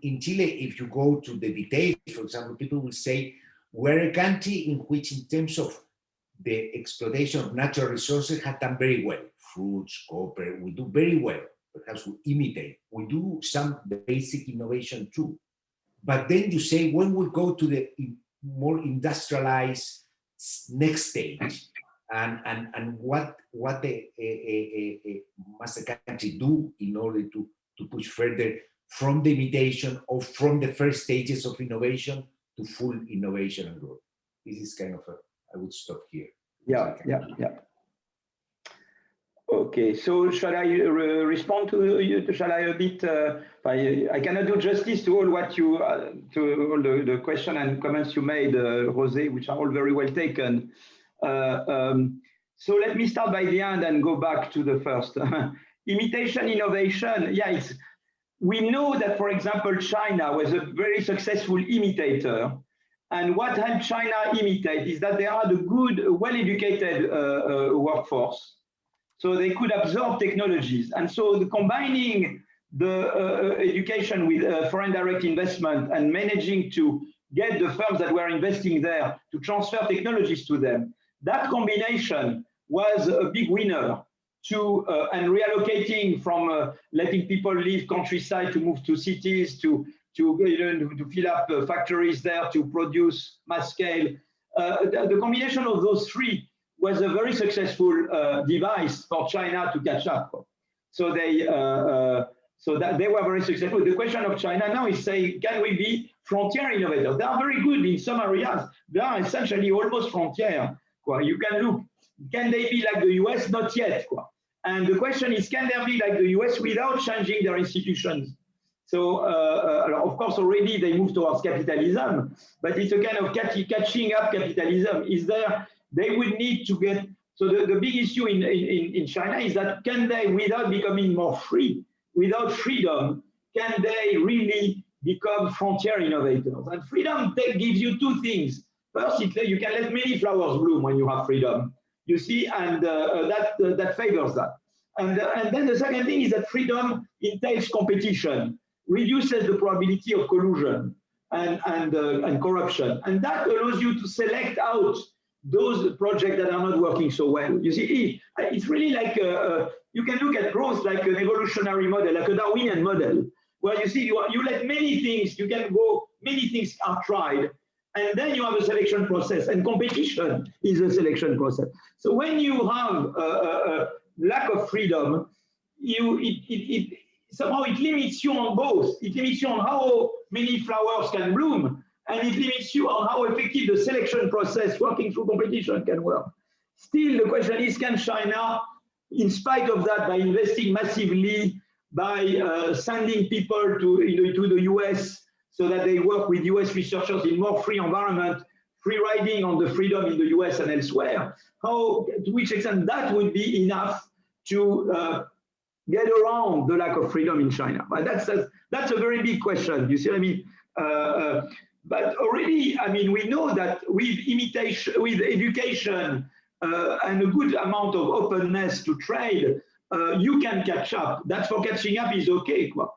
In Chile, if you go to the details, for example, people will say, we're a country in which, in terms of the exploitation of natural resources, has done very well. Fruits, copper, we do very well. Perhaps we imitate. We do some basic innovation too. But then you say, when we go to the more industrialized next stage, and what must the country do in order to push further from the imitation or from the first stages of innovation to full innovation and growth? This is kind of I would stop here. Yeah. Okay, so shall I respond to you? Shall I a bit? I cannot do justice to all what you, to all the question and comments you made, Jose, which are all very well taken. So let me start by the end and go back to the first. Imitation, innovation. Yeah, we know that, for example, China was a very successful imitator. And what helped China imitate is that they had a good, well-educated workforce. So they could absorb technologies. And so combining the education with foreign direct investment and managing to get the firms that were investing there to transfer technologies to them, that combination was a big winner to and reallocating from letting people leave countryside to move to cities, to fill up factories there, to produce mass scale. The combination of those three was a very successful device for China to catch up. So they were very successful. The question of China now is saying, can we be frontier innovators? They are very good in some areas. They are essentially almost frontier. You can look, can they be like the US? Not yet. And the question is, can they be like the US without changing their institutions? So, of course, already they move towards capitalism, but it's a kind of catching up capitalism. Is there, they would need to get, so the big issue in China is that can they, without becoming more free, without freedom, can they really become frontier innovators? And freedom gives you two things. First, you can let many flowers bloom when you have freedom, you see, and that favors that. And then the second thing is that freedom entails competition, reduces the probability of collusion and corruption. And that allows you to select out those projects that are not working so well. You see, it's really like, you can look at growth like an evolutionary model, like a Darwinian model, where you see, you let many things, you can go, many things are tried, and then you have a selection process, and competition is a selection process. So when you have a lack of freedom, somehow it limits you on both. It limits you on how many flowers can bloom, and it limits you on how effective the selection process working through competition can work. Still, the question is, can China, in spite of that, by investing massively, by sending people to the US so that they work with US researchers in more free environment, free riding on the freedom in the US and elsewhere, to which extent that would be enough to get around the lack of freedom in China? But that's a very big question. You see what I mean? But already, I mean, we know that with imitation, with education, and a good amount of openness to trade, you can catch up. That for catching up is okay, but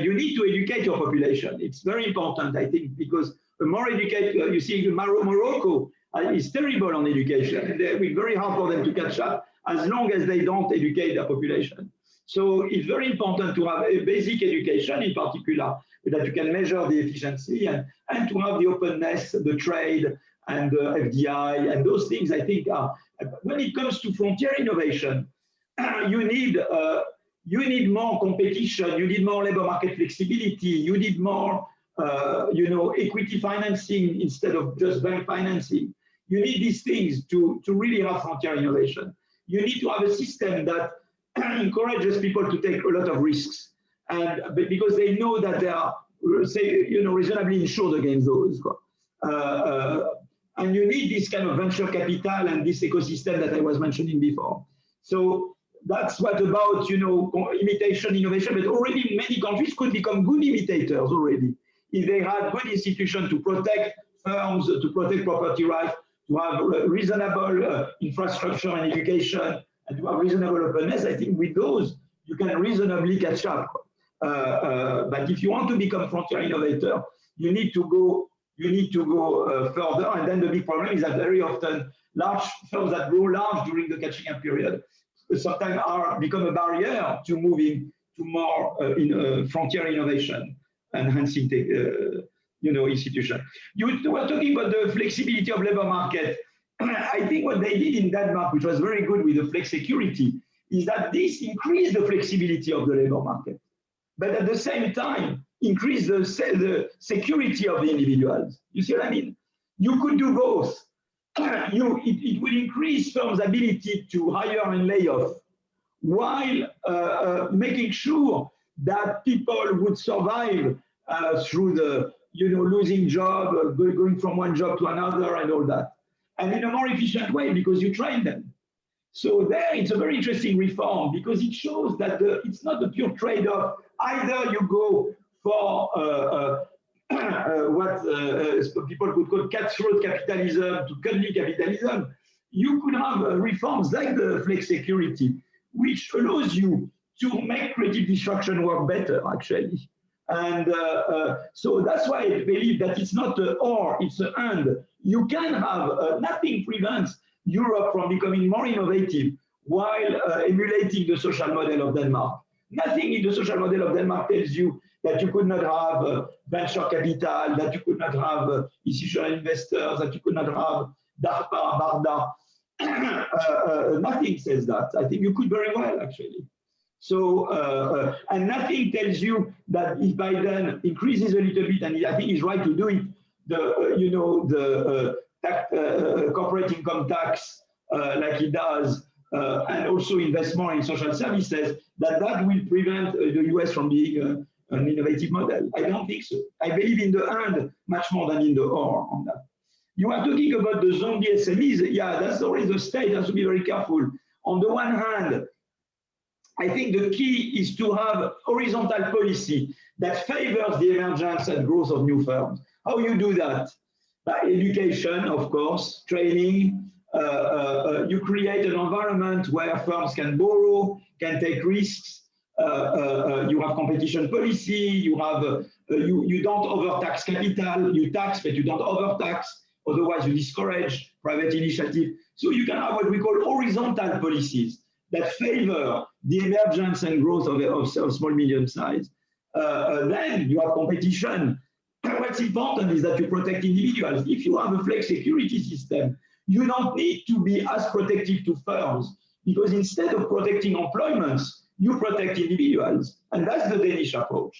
you need to educate your population. It's very important, I think, because the more educated, you see, Morocco is terrible on education. It will be very hard for them to catch up as long as they don't educate their population. So it's very important to have a basic education, in particular, that you can measure the efficiency and to have the openness, the trade, and the FDI, and those things, I think, are, when it comes to frontier innovation, you need more competition, you need more labor market flexibility, you need more, equity financing instead of just bank financing. You need these things to really have frontier innovation. You need to have a system that encourages people to take a lot of risks, and because they know that they are, say, reasonably insured against those. And you need this kind of venture capital and this ecosystem that I was mentioning before. So that's what about, imitation innovation, but already many countries could become good imitators already. If they had good institutions to protect firms, to protect property rights, to have reasonable infrastructure and education, and to have reasonable openness, I think with those, you can reasonably catch up. But if you want to become frontier innovator, you need to go further. And then the big problem is that very often large firms that grow large during the catching up period sometimes become a barrier to moving to more frontier innovation, enhancing institution. You were talking about the flexibility of labor market. I think what they did in Denmark, which was very good with the flex security, is that this increased the flexibility of the labor market, but at the same time increase the security of the individuals. You see what I mean? You could do both. It will increase firms' ability to hire and lay off, while making sure that people would survive through the losing job, going from one job to another, and all that, and in a more efficient way because you train them. So there, it's a very interesting reform because it shows that it's not a pure trade-off. Either you go for what people could call cutthroat capitalism to cuddly capitalism. You could have reforms like the flex security, which allows you to make creative destruction work better, actually. And so that's why I believe that it's not an or, it's an and. You can have, nothing prevents Europe from becoming more innovative while emulating the social model of Denmark. Nothing in the social model of Denmark tells you that you could not have venture capital, that you could not have institutional investors, that you could not have DARPA, BARDA. Nothing says that. I think you could very well, actually. So, and nothing tells you that if Biden increases a little bit, and I think he's right to do it, the corporate income tax, like he does, and also invest more in social services, that will prevent the US from being an innovative model. I don't think so. I believe in the and much more than in the or on that. You are talking about the zombie SMEs. Yeah, that's always the state has to be very careful. On the one hand, I think the key is to have horizontal policy that favors the emergence and growth of new firms. How you do that? By education, of course, training. You create an environment where firms can borrow, can take risks. You have competition policy. You have you don't overtax capital. You tax, but you don't overtax. Otherwise, you discourage private initiative. So you can have what we call horizontal policies that favor the emergence and growth of small, medium size. Then you have competition. What's important is that you protect individuals. If you have a flex security system, you don't need to be as protective to firms because instead of protecting employments, you protect individuals. And that's the Danish approach.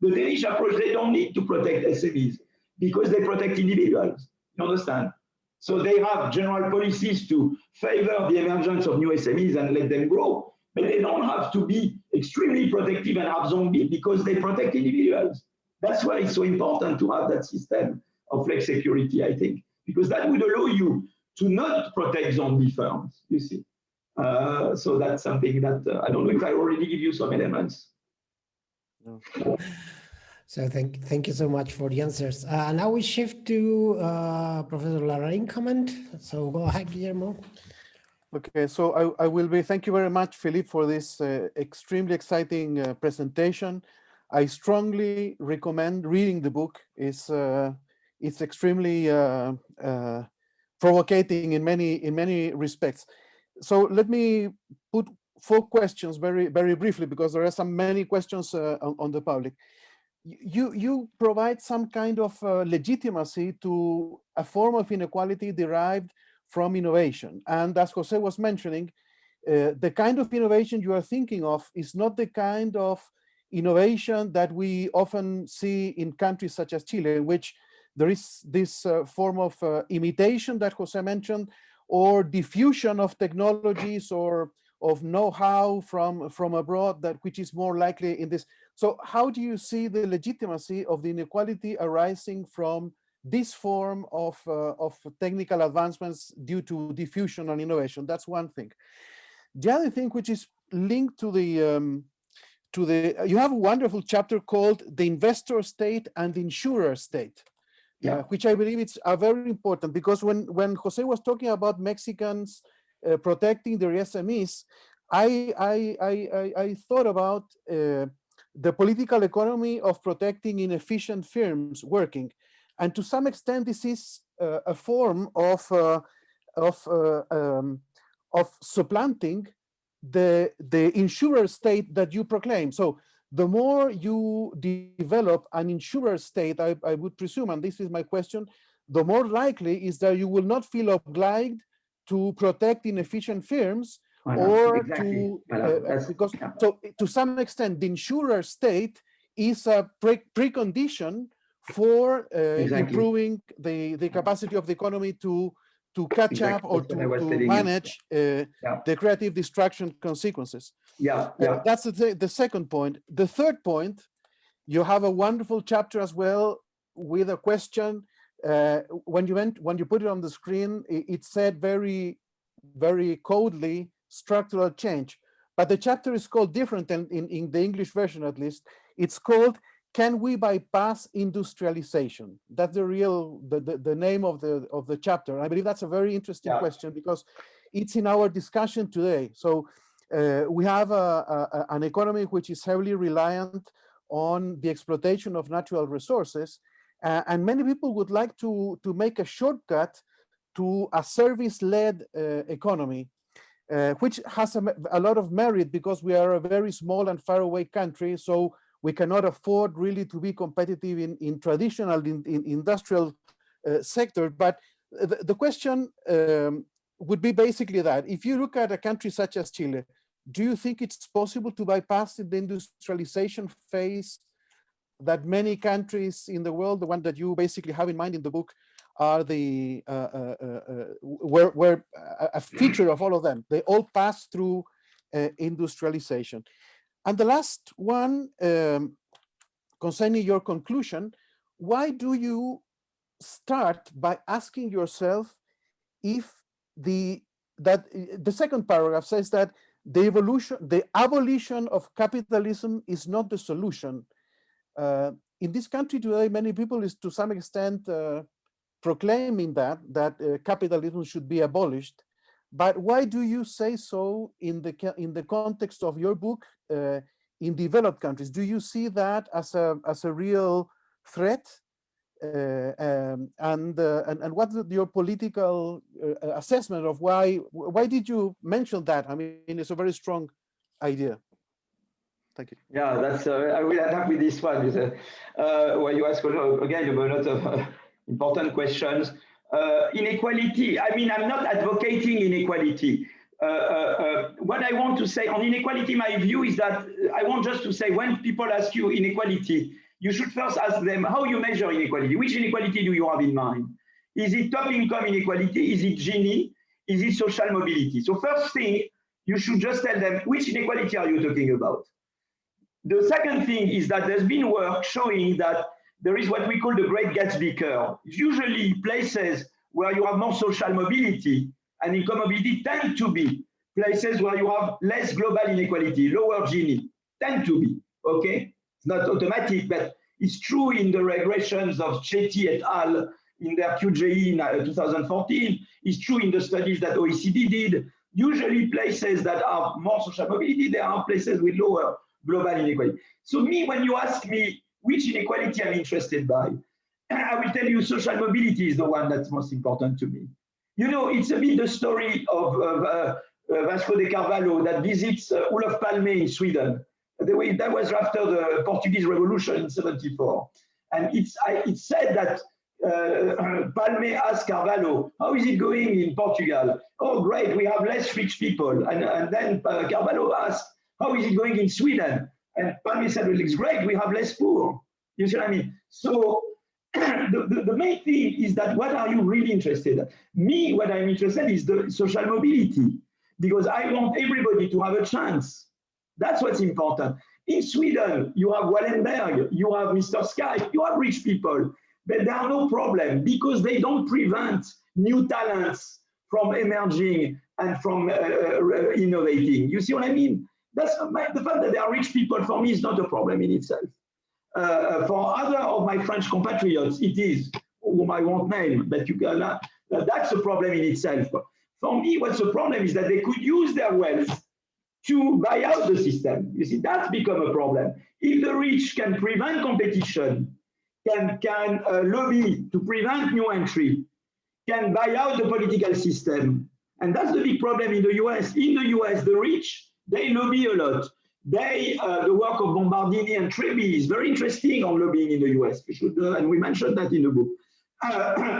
The Danish approach, they don't need to protect SMEs because they protect individuals. You understand? So they have general policies to favor the emergence of new SMEs and let them grow. But they don't have to be extremely protective and have zombies because they protect individuals. That's why it's so important to have that system of flex security, I think, because that would allow you to not protect zombie firms, you see. So that's something that, I don't know if I already give you some elements. No. So thank you so much for the answers. Now we shift to Professor Larraín comment. So go ahead, Guillermo. Okay, so I will be, thank you very much, Philippe, for this extremely exciting presentation. I strongly recommend reading the book. It's extremely provocating in many respects. So let me put 4 questions very briefly because there are many questions on the public. You provide some kind of legitimacy to a form of inequality derived from innovation, and as Jose was mentioning, the kind of innovation you are thinking of is not the kind of innovation that we often see in countries such as Chile, in which there is this form of imitation that Jose mentioned, or diffusion of technologies or of know-how from abroad, that which is more likely in this. So how do you see the legitimacy of the inequality arising from this form of technical advancements due to diffusion and innovation? That's one thing. The other thing, which is linked to the you have a wonderful chapter called The Investor State and the Insurer State, which I believe it's very important, because when Jose was talking about Mexicans protecting their SMEs, I thought about the political economy of protecting inefficient firms working. And to some extent, this is a form of supplanting the insurer state that you proclaim. So the more you develop an insurer state, I would presume, and this is my question, the more likely is that you will not feel obliged to protect inefficient firms, or exactly. because so to some extent the insurer state is a precondition for improving the capacity of the economy to catch up or to manage the creative destruction consequences. That's the second point. The third point, you have a wonderful chapter as well with a question. When you put it on the screen, it said very, very coldly structural change, but the chapter is called different, and in the English version at least, it's called Can We Bypass Industrialization? That's the name of the chapter. And I believe that's a very interesting question, because it's in our discussion today. So we have an economy which is heavily reliant on the exploitation of natural resources, and many people would like to make a shortcut to a service-led economy, which has a lot of merit, because we are a very small and faraway country, so we cannot afford really to be competitive in traditional in industrial sector. But the question would be basically that, if you look at a country such as Chile, do you think it's possible to bypass the industrialization phase that many countries in the world, the one that you basically have in mind in the book, are the where a feature of all of them? They all pass through industrialization. And the last one, concerning your conclusion, why do you start by asking yourself if the second paragraph says that the abolition of capitalism is not the solution? In this country today, many people is to some extent proclaiming that capitalism should be abolished. But why do you say so in the context of your book in developed countries? Do you see that as a real threat? And what's your political assessment of why did you mention that? I mean, it's a very strong idea. Thank you. Yeah, that's I will adapt with this one. Where you ask again a lot of important questions. Inequality, I mean, I'm not advocating inequality. What I want to say on inequality, my view is that I want just to say, when people ask you inequality, you should first ask them how you measure inequality. Which inequality do you have in mind? Is it top income inequality? Is it Gini? Is it social mobility? So first thing, you should just tell them, which inequality are you talking about? The second thing is that there's been work showing that there is what we call the Great Gatsby curve. Usually places where you have more social mobility and income mobility tend to be places where you have less global inequality, lower Gini, tend to be, okay? It's not automatic, but it's true in the regressions of Chetty et al. In their QJE in 2014. It's true in the studies that OECD did. Usually places that have more social mobility, there are places with lower global inequality. So me, when you ask me which inequality I'm interested by, I will tell you social mobility is the one that's most important to me. You know, it's a bit the story of Vasco de Carvalho that visits Olof Palme in Sweden. That was after the Portuguese Revolution in 1974. And it's said that Palme asked Carvalho, how is it going in Portugal? Oh, great, we have less rich people. And then Carvalho asked, how is it going in Sweden? And Palme said, well, it's great, we have less poor. You see what I mean? So the main thing is that what are you really interested in? Me, what I'm interested in is the social mobility, because I want everybody to have a chance. That's what's important. In Sweden, you have Wallenberg, you have Mr. Sky, you have rich people, but there are no problem because they don't prevent new talents from emerging and from innovating. You see what I mean? That's the fact that there are rich people for me is not a problem in itself. For other of my French compatriots, it is, whom I won't name, but you can, that's a problem in itself. For me, what's the problem is that they could use their wealth to buy out the system. You see, that's become a problem. If the rich can prevent competition, can lobby to prevent new entry, can buy out the political system, and that's the big problem in the US. In the US, the rich, they lobby a lot. The work of Bombardini and Trebi is very interesting on lobbying in the US. We should, and we mentioned that in the book.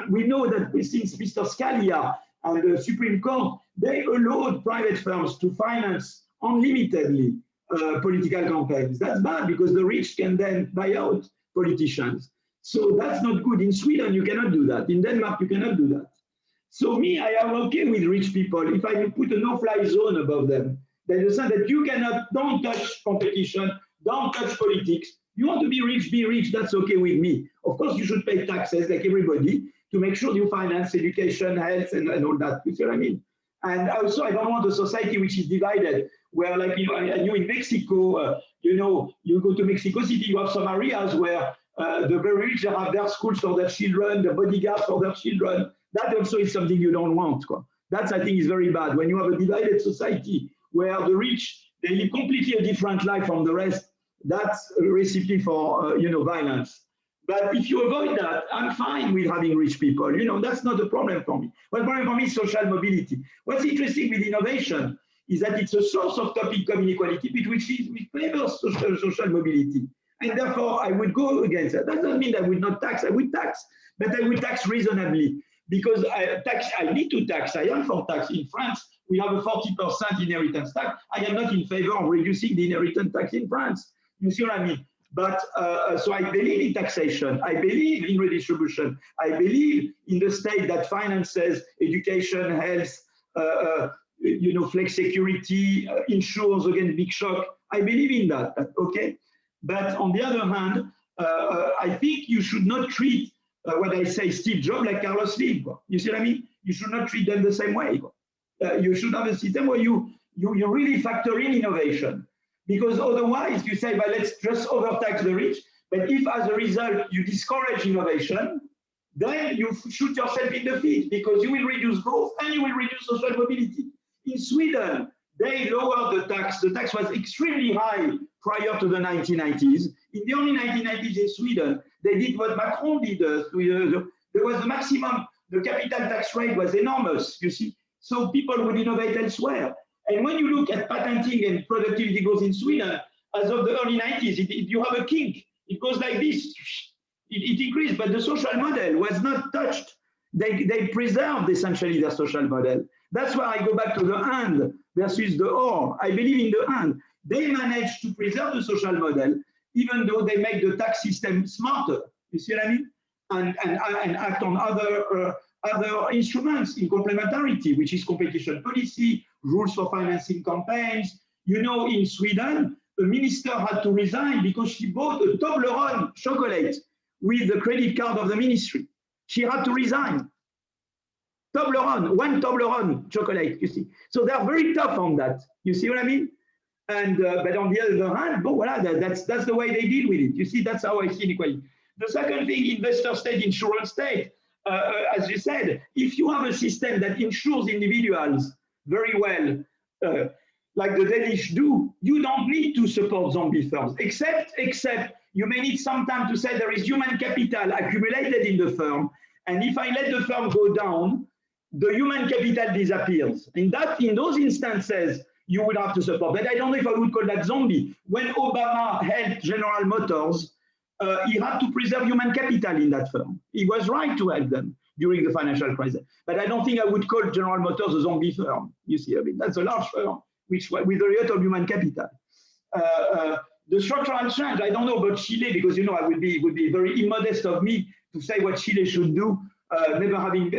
We know that since Mr. Scalia and the Supreme Court, they allowed private firms to finance unlimitedly political campaigns. That's bad because the rich can then buy out politicians. So that's not good. In Sweden, you cannot do that. In Denmark, you cannot do that. So me, I am okay with rich people if I put a no-fly zone above them. They understand that you cannot, don't touch competition, don't touch politics. You want to be rich, that's okay with me. Of course, you should pay taxes like everybody to make sure you finance education, health, and all that. You see what I mean? And also, I don't want a society which is divided, where like, you in Mexico, you go to Mexico City, you have some areas where the very rich have their schools for their children, the bodyguards for their children. That also is something you don't want. That, I think, is very bad. When you have a divided society where the rich, they live completely a different life from the rest, that's a recipe for, violence. But if you avoid that, I'm fine with having rich people. That's not a problem for me. One problem for me is social mobility. What's interesting with innovation is that it's a source of top income inequality, which favors social mobility. And therefore, I would go against that. That doesn't mean I would not tax. I would tax, but I would tax reasonably. Because I need to tax. I am for tax. In France, we have a 40% inheritance tax. I am not in favor of reducing the inheritance tax in France. You see what I mean? But so I believe in taxation. I believe in redistribution. I believe in the state that finances education, health, flex security, insures against big shock. I believe in that. Okay. But on the other hand, I think you should not treat what I say, Steve Jobs like Carlos Slim. You see what I mean? You should not treat them the same way. You should have a system where you really factor in innovation. Because otherwise you say, well, let's just overtax the rich. But if as a result you discourage innovation, then you shoot yourself in the feet because you will reduce growth and you will reduce social mobility. In Sweden, they lowered the tax. The tax was extremely high prior to the 1990s. In the early 1990s in Sweden, they did what Macron did. There was the maximum, the capital tax rate was enormous, you see. So people would innovate elsewhere. And when you look at patenting and productivity growth in Sweden, as of the early 90s, you have a kink. It goes like this. It increased, but the social model was not touched. They preserved essentially their social model. That's why I go back to the and versus the or. I believe in the and. They managed to preserve the social model, even though they make the tax system smarter. You see what I mean? And act on other instruments in complementarity, which is competition policy, rules for financing campaigns. In Sweden, the minister had to resign because she bought a Toblerone chocolate with the credit card of the ministry. She had to resign. Toblerone, one Toblerone chocolate, you see. So they're very tough on that. You see what I mean? And but on the other hand, that's the way they deal with it. You see, that's how I see inequality. The second thing, investor state, insurance state. As you said, if you have a system that insures individuals very well, like the Danish do, you don't need to support zombie firms, except you may need some time to say there is human capital accumulated in the firm, and if I let the firm go down, the human capital disappears. In those instances, you would have to support. But I don't know if I would call that zombie. When Obama helped General Motors, he had to preserve human capital in that firm. He was right to help them during the financial crisis. But I don't think I would call General Motors a zombie firm. You see, I mean, that's a large firm with a lot of human capital. The structural change, I don't know about Chile because, it would be very immodest of me to say what Chile should do, never having,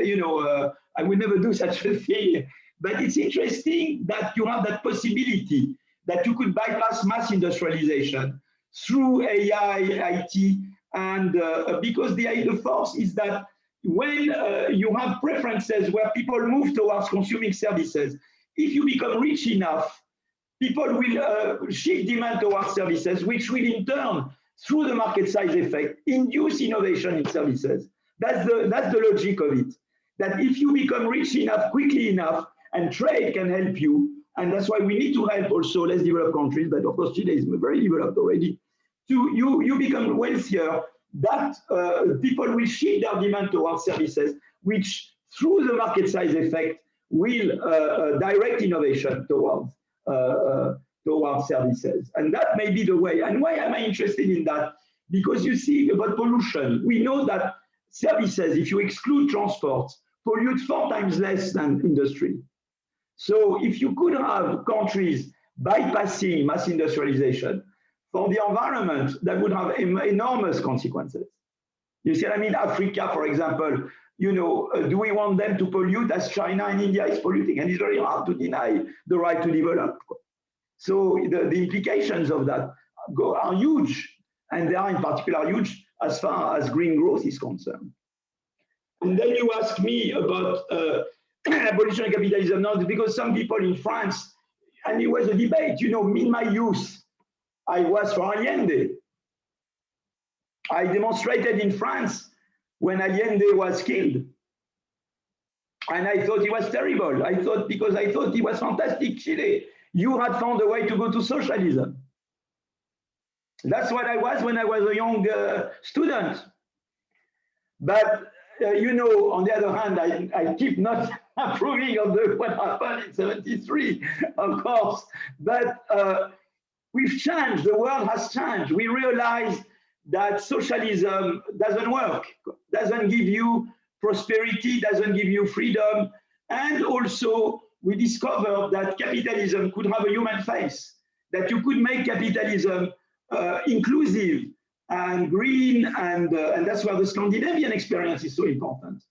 I would never do such a thing. But it's interesting that you have that possibility that you could bypass mass industrialization through AI, IT, and because the force is that when you have preferences where people move towards consuming services, if you become rich enough, people will shift demand towards services, which will in turn, through the market size effect, induce innovation in services. That's the logic of it. That if you become rich enough, quickly enough, and trade can help you, and that's why we need to help also less developed countries, but of course Chile is very developed already, you become wealthier, that people will shift their demand towards services, which through the market size effect will direct innovation towards services. And that may be the way. And why am I interested in that? Because you see about pollution, we know that services, if you exclude transport, pollute 4 times less than industry. So if you could have countries bypassing mass industrialization for the environment, that would have enormous consequences. You see what I mean? Africa, for example, do we want them to pollute as China and India is polluting? And it's very hard to deny the right to develop. So the implications of that are huge. And they are in particular huge as far as green growth is concerned. And then you ask me about abolition of capitalism now, because some people in France, and it was a debate, in my youth, I was for Allende. I demonstrated in France when Allende was killed. And I thought it was terrible. Because I thought it was fantastic, Chile. You had found a way to go to socialism. That's what I was when I was a young student. But on the other hand, I keep not approving of what happened in 73, of course. But we've changed. The world has changed. We realize that socialism doesn't work, doesn't give you prosperity, doesn't give you freedom. And also, we discovered that capitalism could have a human face, that you could make capitalism inclusive and green, and that's where the Scandinavian experience is so important.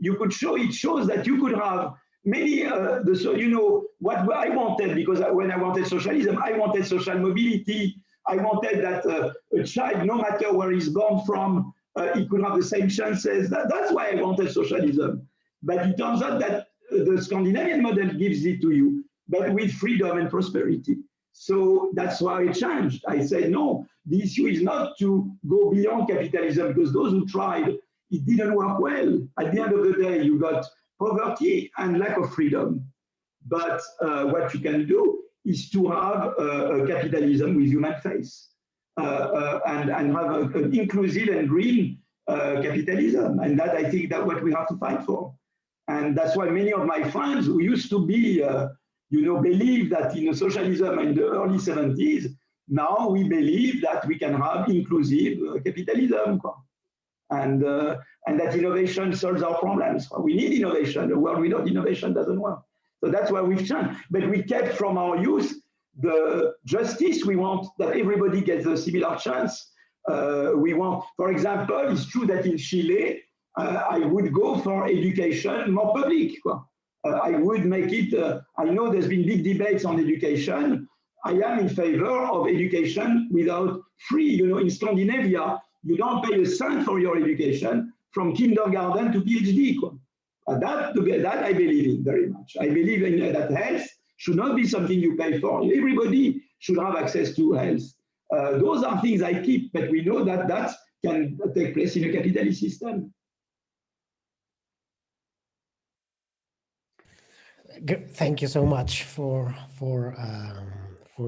It shows that you could have many, what I wanted, because when I wanted socialism, I wanted social mobility. I wanted that a child, no matter where he's born from, he could have the same chances. That's why I wanted socialism. But it turns out that the Scandinavian model gives it to you, but with freedom and prosperity. So that's why I changed. I said, no, the issue is not to go beyond capitalism, because those who tried, it didn't work well. At the end of the day, you got poverty and lack of freedom. But what you can do is to have a capitalism with human face and have an inclusive and green capitalism. And that, I think, that's what we have to fight for. And that's why many of my friends who used to be, believe that in socialism in the early 70s, now we believe that we can have inclusive capitalism. And that innovation solves our problems. We need innovation. A world without innovation doesn't work. So that's why we've changed. But we kept from our youth the justice. We want that everybody gets a similar chance. We want, for example, it's true that in Chile, I would go for education more public. I would make it, I know there's been big debates on education. I am in favor of education without free. In Scandinavia, you don't pay a cent for your education from kindergarten to PhD. That I believe in very much. I believe in that health should not be something you pay for. Everybody should have access to health. Those are things I keep, but we know that that can take place in a capitalist system. Thank you so much for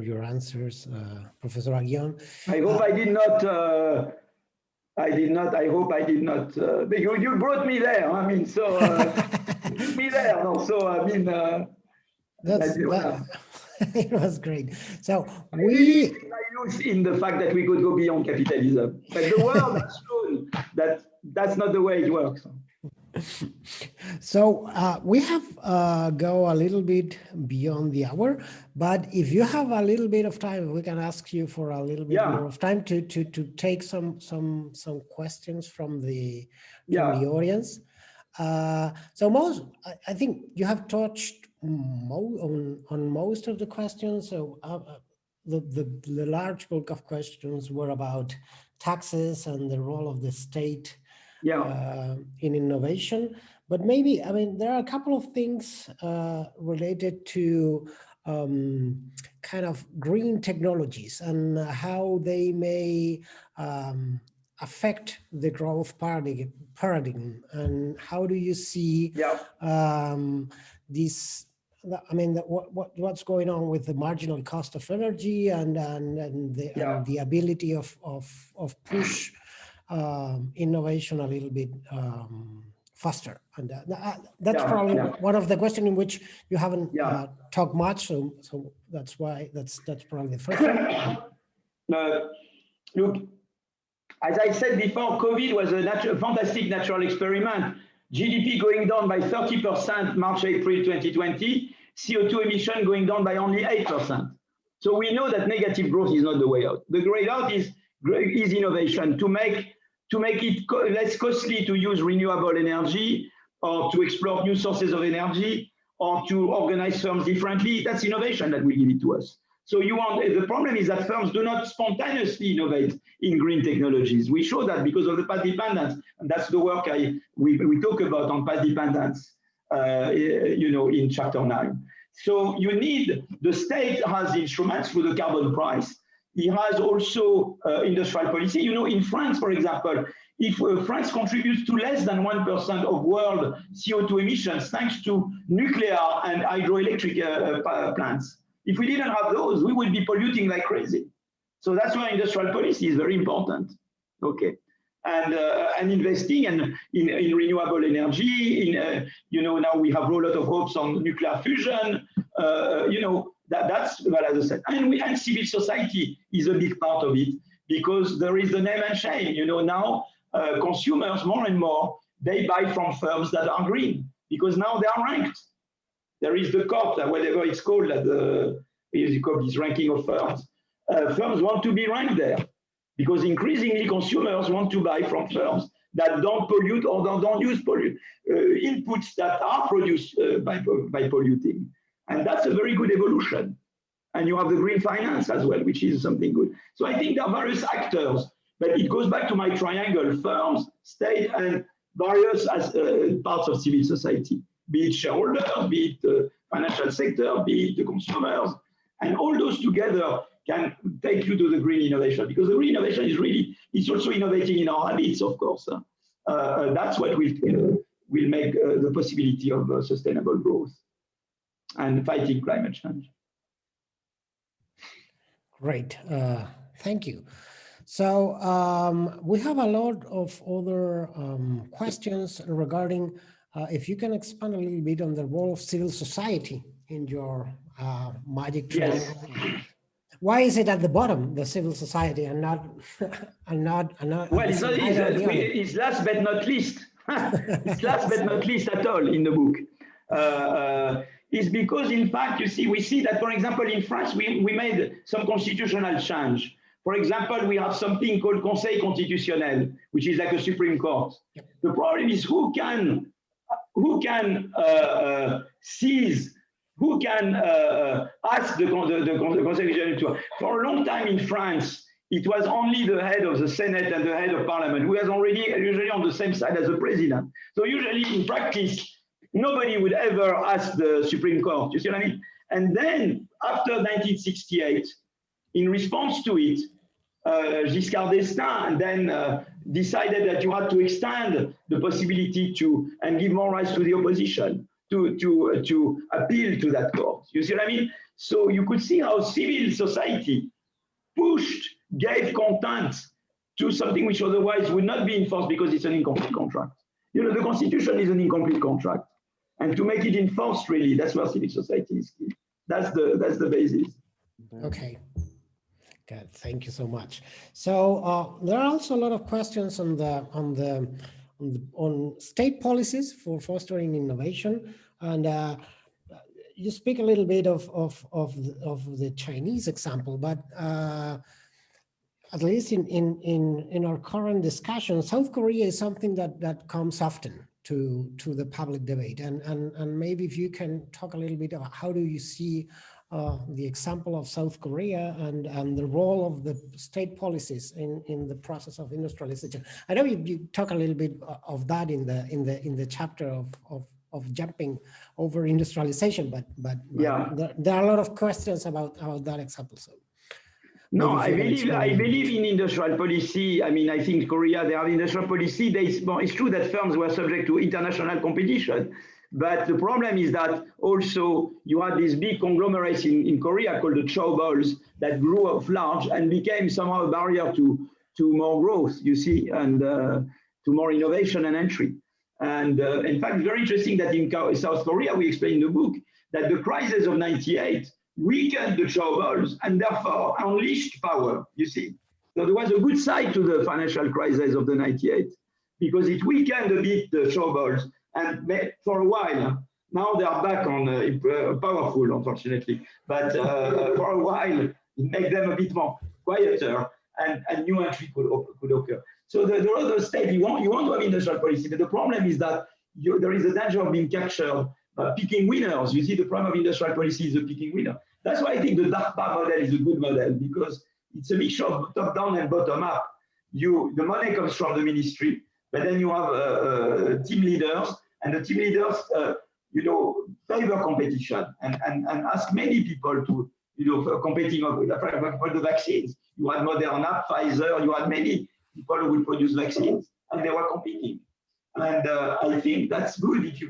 your answers, Professor Aguillon. I hope I did not. I hope I did not. You brought me there. I mean, so took me there. No, so I mean, it was great. So we in the fact that we could go beyond capitalism, but the world has shown that that's not the way it works. So we have go a little bit beyond the hour, but if you have a little bit of time, we can ask you for a little bit Yeah. more of time to take some questions from the Yeah. audience. So I think you have touched on most of the questions. So the large bulk of questions were about taxes and the role of the state in innovation. But maybe, I mean, there are a couple of things related to kind of green technologies and how they may affect the growth paradigm. And how do you see this? I mean, what's going on with the marginal cost of energy and the ability of push innovation a little bit faster, and that's probably one of the questions in which you haven't talked much. So that's why that's probably the first one. Look, as I said before, COVID was a fantastic natural experiment. GDP going down by 30% March, April 2020, CO2 emission going down by only 8%. So we know that negative growth is not the way out. The way out is innovation to make it less costly to use renewable energy, or to explore new sources of energy, or to organize firms differently. That's innovation that will give it to us. So the problem is that firms do not spontaneously innovate in green technologies. We show that because of the path dependence, and that's the work we talk about on path dependence, in chapter 9. So you need, the state has instruments through the carbon price. It has also industrial policy. In France, for example, if France contributes to less than 1% of world CO2 emissions, thanks to nuclear and hydroelectric plants. If we didn't have those, we would be polluting like crazy. So that's why industrial policy is very important. Okay, and investing in renewable energy. Now we have a lot of hopes on nuclear fusion. That's what I said. And civil society is a big part of it, because there is the name and shame. Now consumers more and more, they buy from firms that are green, because now they are ranked. There is the COP, whatever it's called, this ranking of firms. Firms want to be ranked there, because increasingly consumers want to buy from firms that don't pollute or don't use inputs that are produced by polluting. And that's a very good evolution. And you have the green finance as well, which is something good. So I think there are various actors, but it goes back to my triangle: firms, state, and various parts of civil society, be it shareholders, be it the financial sector, be it the consumers. And all those together can take you to the green innovation, because the green innovation it's also innovating in our habits, of course. That's what will make the possibility of sustainable growth and fighting climate change. Great, thank you. So we have a lot of other questions regarding if you can expand a little bit on the role of civil society in your magic triangle. Yes. Why is it at the bottom, the civil society, and not? Well, it's last but not least. It's last but not least at all in the book. Is because, in fact, we see that, for example, in France, we made some constitutional change. For example, we have something called Conseil Constitutionnel, which is like a Supreme Court. Yep. The problem is who can seize, who can ask the Conseil Constitutionnel to. For a long time in France, it was only the head of the Senate and the head of Parliament who was usually on the same side as the president. So usually, in practice, nobody would ever ask the Supreme Court. You see what I mean? And then after 1968, in response to it, Giscard d'Estaing then decided that you had to extend the possibility and give more rights to the opposition to appeal to that court. You see what I mean? So you could see how civil society gave content to something which otherwise would not be enforced because it's an incomplete contract. The Constitution is an incomplete contract. And to make it enforced, really, that's where civil society is key. That's the basis. Okay. Good. Thank you so much. So there are also a lot of questions on the on state policies for fostering innovation. And you speak a little bit of the Chinese example, but at least in our current discussion, South Korea is something that comes often to the public debate. And maybe if you can talk a little bit about how do you see the example of South Korea and the role of the state policies in the process of industrialization. I know you talk a little bit of that in the chapter of jumping over industrialization, but yeah, there are a lot of questions about that example. So no, I believe in industrial policy. I mean, I think Korea, they have industrial policy. It's true that firms were subject to international competition. But the problem is that also you had these big conglomerates in Korea called the chaebols that grew up large and became somehow a barrier to more growth, you see, and to more innovation and entry. And in fact, it's very interesting that in South Korea, we explain in the book that the crisis of '98 weakened the chaebols and therefore unleashed power, you see. So there was a good side to the financial crisis of the '98 because it weakened a bit the chaebols. And for a while, now they are back on powerful, unfortunately. But for a while, it made them a bit more quieter, and new entry could occur. So the other state, you want to have industrial policy, but the problem is that there is a danger of being captured picking winners. You see, the problem of industrial policy is the picking winner. That's why I think the DARPA model is a good model because it's a mixture of top-down and bottom-up. The money comes from the ministry, but then you have team leaders, and the team leaders, favor competition and ask many people to, competing with, for example, the vaccines. You had Moderna, Pfizer, you had many people who will produce vaccines, and they were competing. And I think that's good if you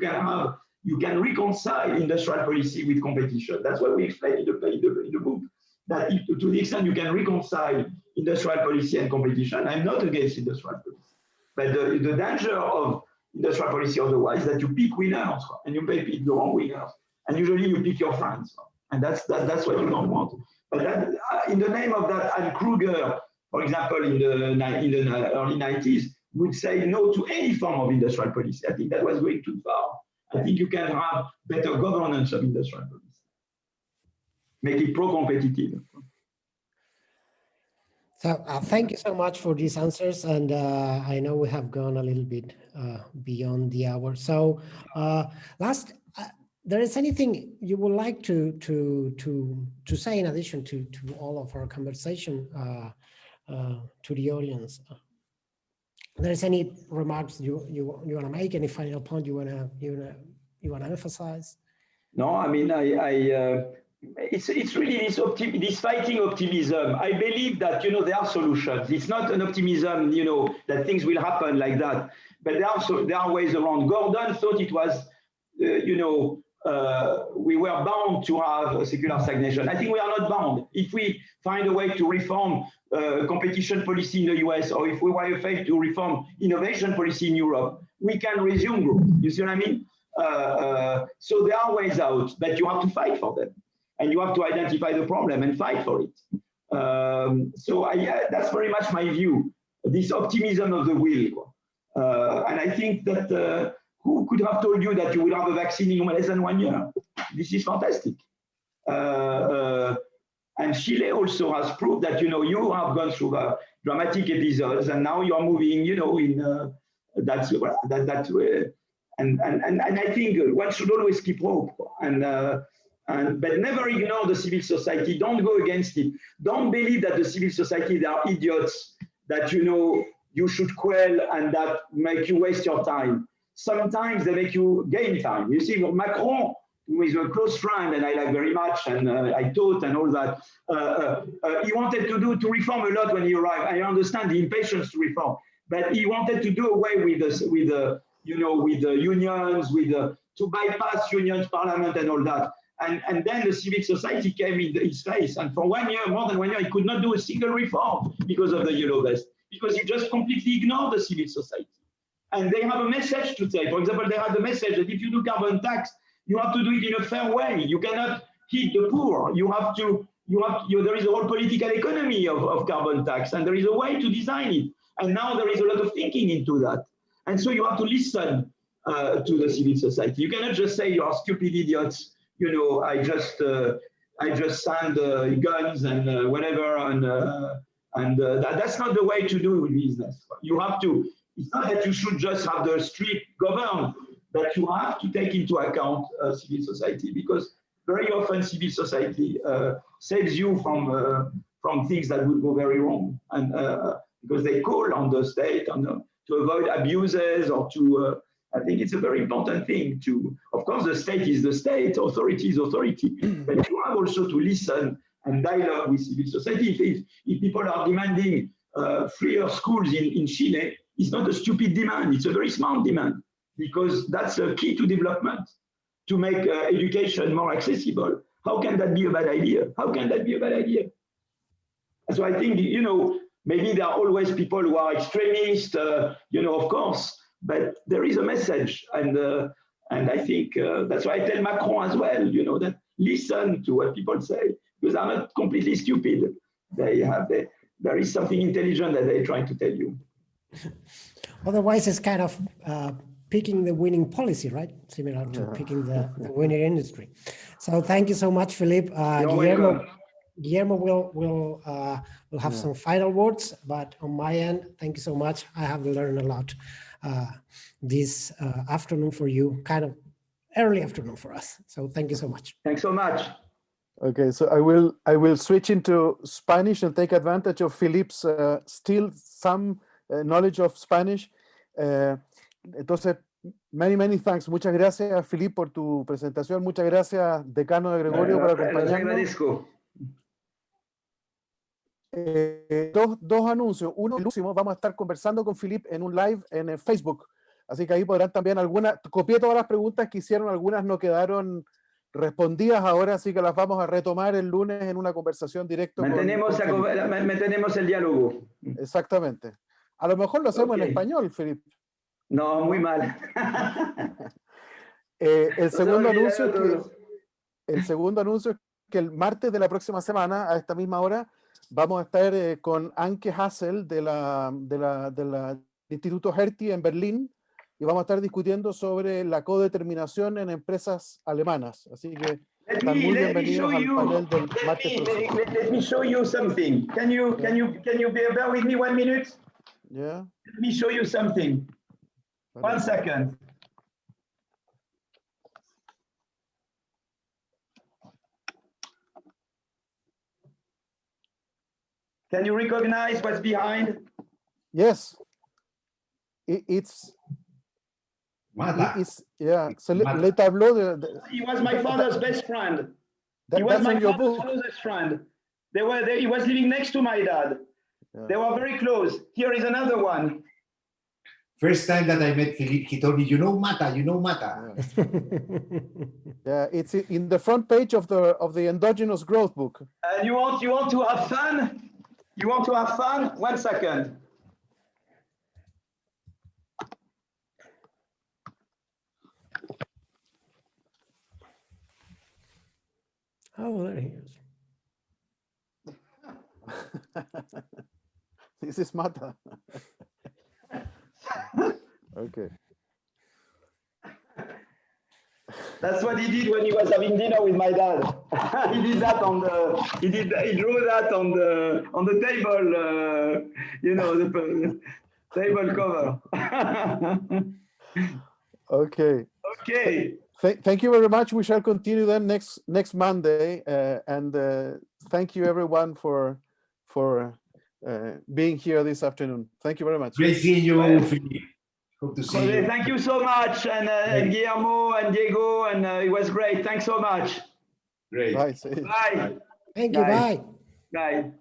can reconcile industrial policy with competition. That's what we explain in the book. That if, to the extent you can reconcile industrial policy and competition, I'm not against industrial policy. But the danger of industrial policy otherwise is that you pick winners and you may pick the wrong winners. And usually you pick your friends. And that's what you don't want. But that, in the name of that, Anne Kruger, for example, in the early 90s, would say no to any form of industrial policy. I think that was going too far. I think you can have better governance of industrial policy. Make it pro-competitive. So thank you so much for these answers. And I know we have gone a little bit beyond the hour. So there is anything you would like to say in addition to all of our conversation to the audience? There's any remarks you want to make? Any final point you want to emphasize? No, I mean it's really this fighting optimism. I believe that there are solutions. It's not an optimism that things will happen like that, but there are ways around. Gordon thought it was we were bound to have a secular stagnation. I think we are not bound. If we find a way to reform competition policy in the US, or if we were failed to reform innovation policy in Europe, we can resume growth. You see what I mean? So there are ways out, but you have to fight for them. And you have to identify the problem and fight for it. So that's very much my view, this optimism of the will. And I think that who could have told you that you will have a vaccine in less than 1 year? This is fantastic. And Chile also has proved that, you have gone through dramatic episodes and now you're moving, in that way. And I think one should always keep hope. But never ignore the civil society. Don't go against it. Don't believe that the civil society, they are idiots that, you should quell and that make you waste your time. Sometimes they make you gain time. You see, Macron, who is a close friend and I like very much, and I taught and all that, he wanted to reform a lot when he arrived. I understand the impatience to reform, but he wanted to do away with the unions, to bypass unions, parliament and all that. And then the civil society came in his face. And for 1 year, more than 1 year, he could not do a single reform because of the yellow vest, because he just completely ignored the civil society. And they have a message to say. For example, they have the message that if you do carbon tax, you have to do it in a fair way. You cannot hit the poor. There is a whole political economy of carbon tax, and there is a way to design it. And now there is a lot of thinking into that. And so you have to listen to the civil society. You cannot just say you are stupid idiots. You know, I just signed guns and whatever, and that's not the way to do business. You have to. It's not that you should just have the street governed, but you have to take into account civil society, because very often civil society saves you from things that would go very wrong, and because they call on the state to avoid abuses or to. I think it's a very important thing to. Of course, the state is the state, authority is authority, but you have also to listen and dialogue with civil society. If people are demanding freer schools in Chile, it's not a stupid demand, it's a very smart demand, because that's a key to development, to make education more accessible. How can that be a bad idea? How can that be a bad idea? So I think, you know, maybe there are always people who are extremists, you know, of course, but there is a message. And I think that's why I tell Macron as well, you know, that listen to what people say, because they're not completely stupid. There is something intelligent that they're trying to tell you. Otherwise, it's kind of picking the winning policy, right? Similar to picking the winning industry. So thank you so much, Philippe. Guillermo will have some final words, but on my end, thank you so much. I have learned a lot this afternoon for you, kind of early afternoon for us. So thank you so much. Thanks so much. Okay, so I will switch into Spanish and take advantage of Philippe's still some knowledge of Spanish. Entonces, many thanks. Muchas gracias, Philippe, por tu presentación. Muchas gracias, decano de Gregorio, por acompañarnos. Les agradezco. Dos anuncios. Uno, el último, vamos a estar conversando con Philippe en un live en Facebook. Así que ahí podrán también copié todas las preguntas que hicieron, algunas no quedaron respondidas ahora, así que las vamos a retomar el lunes en una conversación directa. Mantenemos el diálogo. Exactamente. A lo mejor lo hacemos en español, Philippe. No, muy mal. El segundo anuncio es que el martes de la próxima semana, a esta misma hora, vamos a estar con Anke Hassel del Instituto Hertie en Berlín, y vamos a estar discutiendo sobre la codeterminación en empresas alemanas. Así que están muy bienvenidos al panel del martes próximo. Let me show you something. Can you bear with me 1 minute? Yeah. Let me show you something. 1 second. Can you recognize what's behind? Yes. It's Mata. So le tableau He was my father's best friend. He was that's my in your father's book. closest friend. He was living next to my dad. Yeah. They were very close. Here is another one. First time that I met Philippe, he told me, you know Mata, you know Mata. Yeah, it's in the front page of the endogenous growth book. And you want to have fun? You want to have fun? 1 second. Oh, there he is. This is Mata. Okay. That's what he did when he was having dinner with my dad. He did that he drew that on the table, you know, the table cover. Okay. Okay. Thank you very much. We shall continue then next Monday, and thank you everyone for being here this afternoon. Thank you very much. Great seeing you, Philippe. Hope to see you. Thank you so much, and Guillermo and Diego, and it was great. Thanks so much. Great. Bye. Bye. Thank you. Bye. Bye.